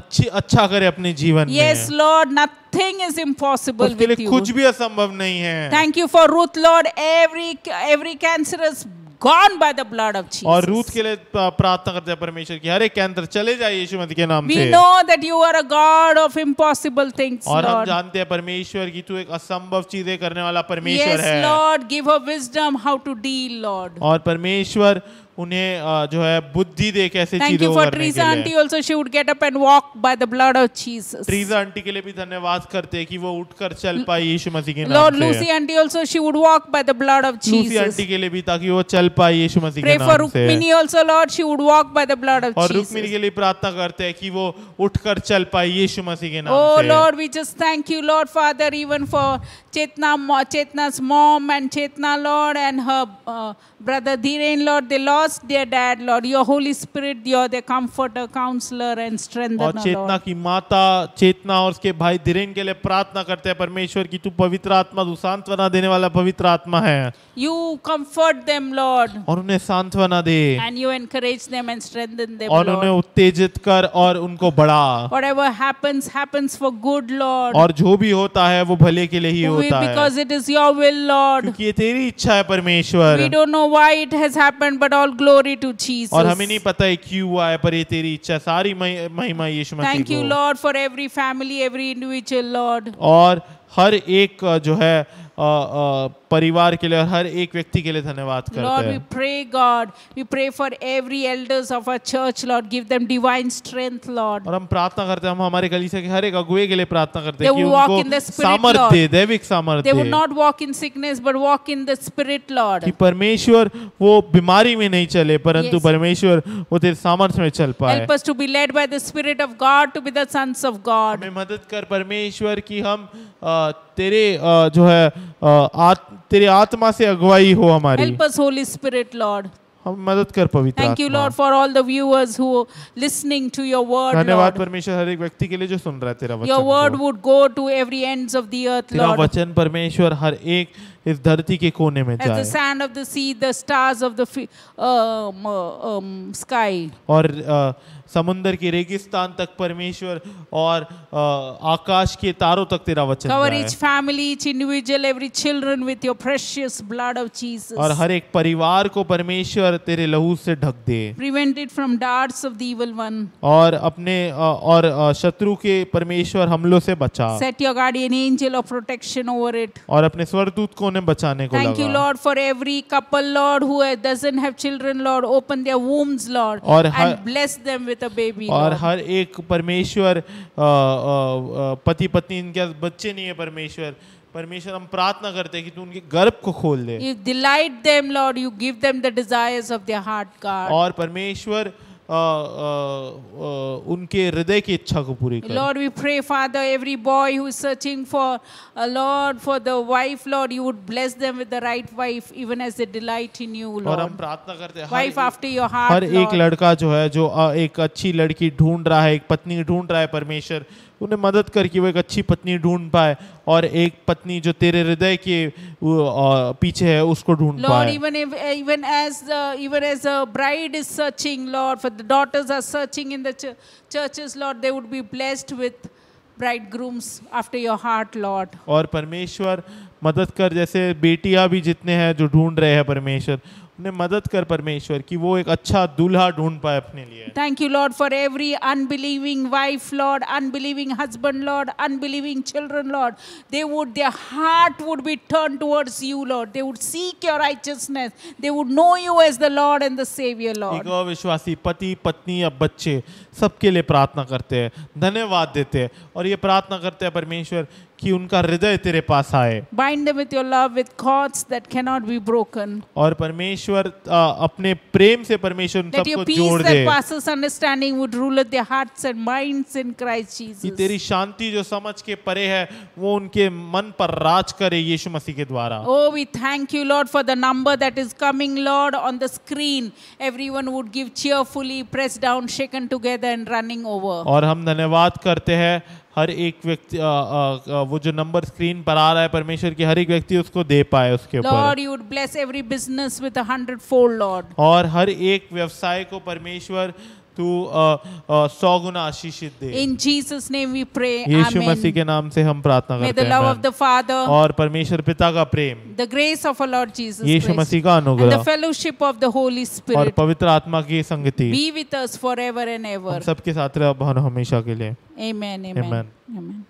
अच्छा करे अपने जीवन Yes, में। Lord, nothing is impossible उसके with लिए you. कुछ भी असंभव नहीं है। Thank you for Ruth, Lord. Every cancer is gone by the blood of Jesus. और रूथ के लिए प्रार्थना करते हैं परमेश्वर की हर एक कैंसर चले जाए यीशु मसीह के नाम We से। know that you are a God of impossible things, और हम Lord. जानते हैं परमेश्वर की तू एक असंभव चीजें करने वाला परमेश्वर Yes, है। Lord, give her wisdom how to deal, Lord. और परमेश्वर उन्हें जो है बुद्धि दे कैसे Thank चीजों you को for करने Teresa के auntie लिए। also. She would get up and walk by the blood of Jesus. Teresa aunty के लिए भी धन्यवाद करते हैं कि वो उठकर चल पाई यीशु मसीह के Lord, नाम Lucy से। auntie also, she would walk by the blood of Lucy Jesus. Aunty के लिए भी ताकि वो चल पाए यीशु मसीह के Pray for नाम से। Rukmini also, Lord. She would walk by the blood of और Jesus. रुक्मिणी के लिए प्रार्थना करते हैं कि वो उठकर चल पाए यीशु मसीह के नाम Oh से। Lord, we just thank you, Lord Father, even for Chetna's mom and Chetna, Lord, and her brother Dhiren, Lord. They lost their dad, Lord. Your Holy Spirit, you're their comforter, counselor, and strengthener, और चेतना Lord. की माता चेतना और उसके भाई धीरेन के लिए प्रार्थना करते हैं परमेश्वर की तू पवित्र आत्मा तू सांत्वना देने वाला पवित्र आत्मा है You comfort them, Lord, और उन्हें सांत्वना दे and you encourage them and strengthen them, और उन्हें Lord. उत्तेजित कर और उनको बढ़ा Whatever happens, happens for good, Lord. और जो भी होता है वो भले के लिए ही होता है Because it is your will, Lord. क्योंकि ये तेरी इच्छा है परमेश्वर We don't know why it has happened, but all glory to Jesus. और हमें नहीं पता है क्यों हुआ है पर ये तेरी इच्छा है सारी महिमा यीशु मसीह Thank you, को Lord, for every family, every individual, Lord. और हर एक जो है परिवार के लिए और हर एक व्यक्ति के लिए धन्यवाद करते Lord, we हैं pray, God. We pray for every elders of our church, Lord. Give them divine strength, Lord. और हम प्रार्थना करते हैं हम हमारे कलीसिया के हर एक अगुवे के लिए प्रार्थना करते They हैं कि will walk in उनको the spirit, सामर्थ्य Lord. दे दैविक They सामर्थ्य would they not walk in sickness, but walk in the spirit, Lord. कि परमेश्वर वो बीमारी में नहीं चले परंतु Yes. परमेश्वर वो तेरे सामर्थ्य में चल पाए Help us to be led by the Spirit of God to be the sons of God. हमें मदद कर परमेश्वर कि हम तेरे जो है तेरे आत्मा से अगुवाई हो हमारी Help us, Holy Spirit, Lord. हम मदद कर पवित्र Thank you, आत्मा Lord, for all the viewers who are listening to your word, धन्यवाद Lord. परमेश्वर हर एक व्यक्ति के लिए जो सुन रहा है तेरा Your word वचन को। would go to every ends of the earth, तेरा Lord. वचन परमेश्वर हर एक इस धरती के कोने में As the जाए sand of the sea, the stars of the sky. और समुंदर के रेगिस्तान तक परमेश्वर और आकाश के तारों तक तेरा वचन Cover जाए each family, each individual, every children with your precious blood of Jesus. और हर एक परिवार को परमेश्वर तेरे लहू से ढक दे Prevent it from darts of the evil one. और अपने और शत्रु के परमेश्वर हमलों से बचा Set your guardian angel of protection over it. और अपने स्वरदूत को उन्हें बचाने को Thank you, लगा Lord, for every couple, Lord, who doesn't have children, Lord. Open their wombs, Lord, और and bless them with a baby, और Lord. हर एक परमेश्वर पति पत्नी इनके बच्चे नहीं है परमेश्वर परमेश्वर हम प्रार्थना करते हैं कि तू उनके गर्भ को खोल दे You delight them, Lord. You give them the desires of their heart, God. और परमेश्वर उनके हृदय की इच्छा को पूरी कर Lord, we pray, Father, every boy who is searching for a Lord, for the wife, Lord, you would bless them with the right wife, even as they delight in you, और हम Lord. प्रार्थना करते हैं Wife after your her heart, एक Lord. लड़का जो है जो एक अच्छी लड़की ढूंढ रहा है एक पत्नी ढूंढ रहा है परमेश्वर उन्हें मदद कर कि वो एक अच्छी पत्नी ढूंढ पाए और एक पत्नी जो तेरे हृदय के पीछे है उसको ढूंढ Lord, पाए even as a bride is searching, Lord, for the daughters are searching in the churches, Lord, they would be blessed with bridegrooms after your heart, Lord. और परमेश्वर मदद कर जैसे बेटियां भी जितने हैं जो ढूंढ रहे हैं परमेश्वर उन्हें मदद कर परमेश्वर कि वो एक अच्छा दूल्हा ढूंढ पाए अपने लिए। Thank you, Lord, for every unbelieving wife, Lord, unbelieving husband, Lord, unbelieving children, Lord. Their heart would be turned towards you, Lord. They would seek your righteousness. They would know you as the Lord and the Savior, Lord. एक अविश्वासी पति पत्नी या बच्चे सबके लिए प्रार्थना करते हैं, धन्यवाद देते हैं और ये प्रार्थना करते हैं परमेश्वर कि उनका हृदय तेरे पास आए। Bind them with your love with cords that cannot be broken. और परमेश्वर अपने प्रेम से परमेश्वर उन That your सबको peace जोड़ that they passes understanding would rule their hearts and minds in Christ कि Jesus. तेरी शांति जो समझ के परे है वो उनके मन पर राज करे यीशु मसीह के द्वारा। Oh, we thank you, Lord, for the number that is coming, Lord, on the screen. Everyone would give cheerfully, pressed down, shaken together and running over. और हम धन्यवाद करते हैं हर एक व्यक्ति वो जो नंबर स्क्रीन पर आ रहा है परमेश्वर की हर एक व्यक्ति उसको दे पाए उसके ऊपर। Lord, you would bless every business with 100-fold, Lord. और हर एक व्यवसाय को परमेश्वर तू 100 गुना आशीषित दे। In Jesus' name we pray. Yeshu Masih Amen. के नाम से हम प्रार्थना May करते the हैं। love of आमीन। the Father, और परमेश्वर पिता का प्रेम, the grace of our Lord Jesus Yeshu Christ, मसीह का and the अनुग्रह fellowship of the Holy और Spirit पवित्र आत्मा की संगति be with us forever and हम ever. सबके साथ रहे अब और हमेशा के लिए। Amen. Amen. Amen. Amen.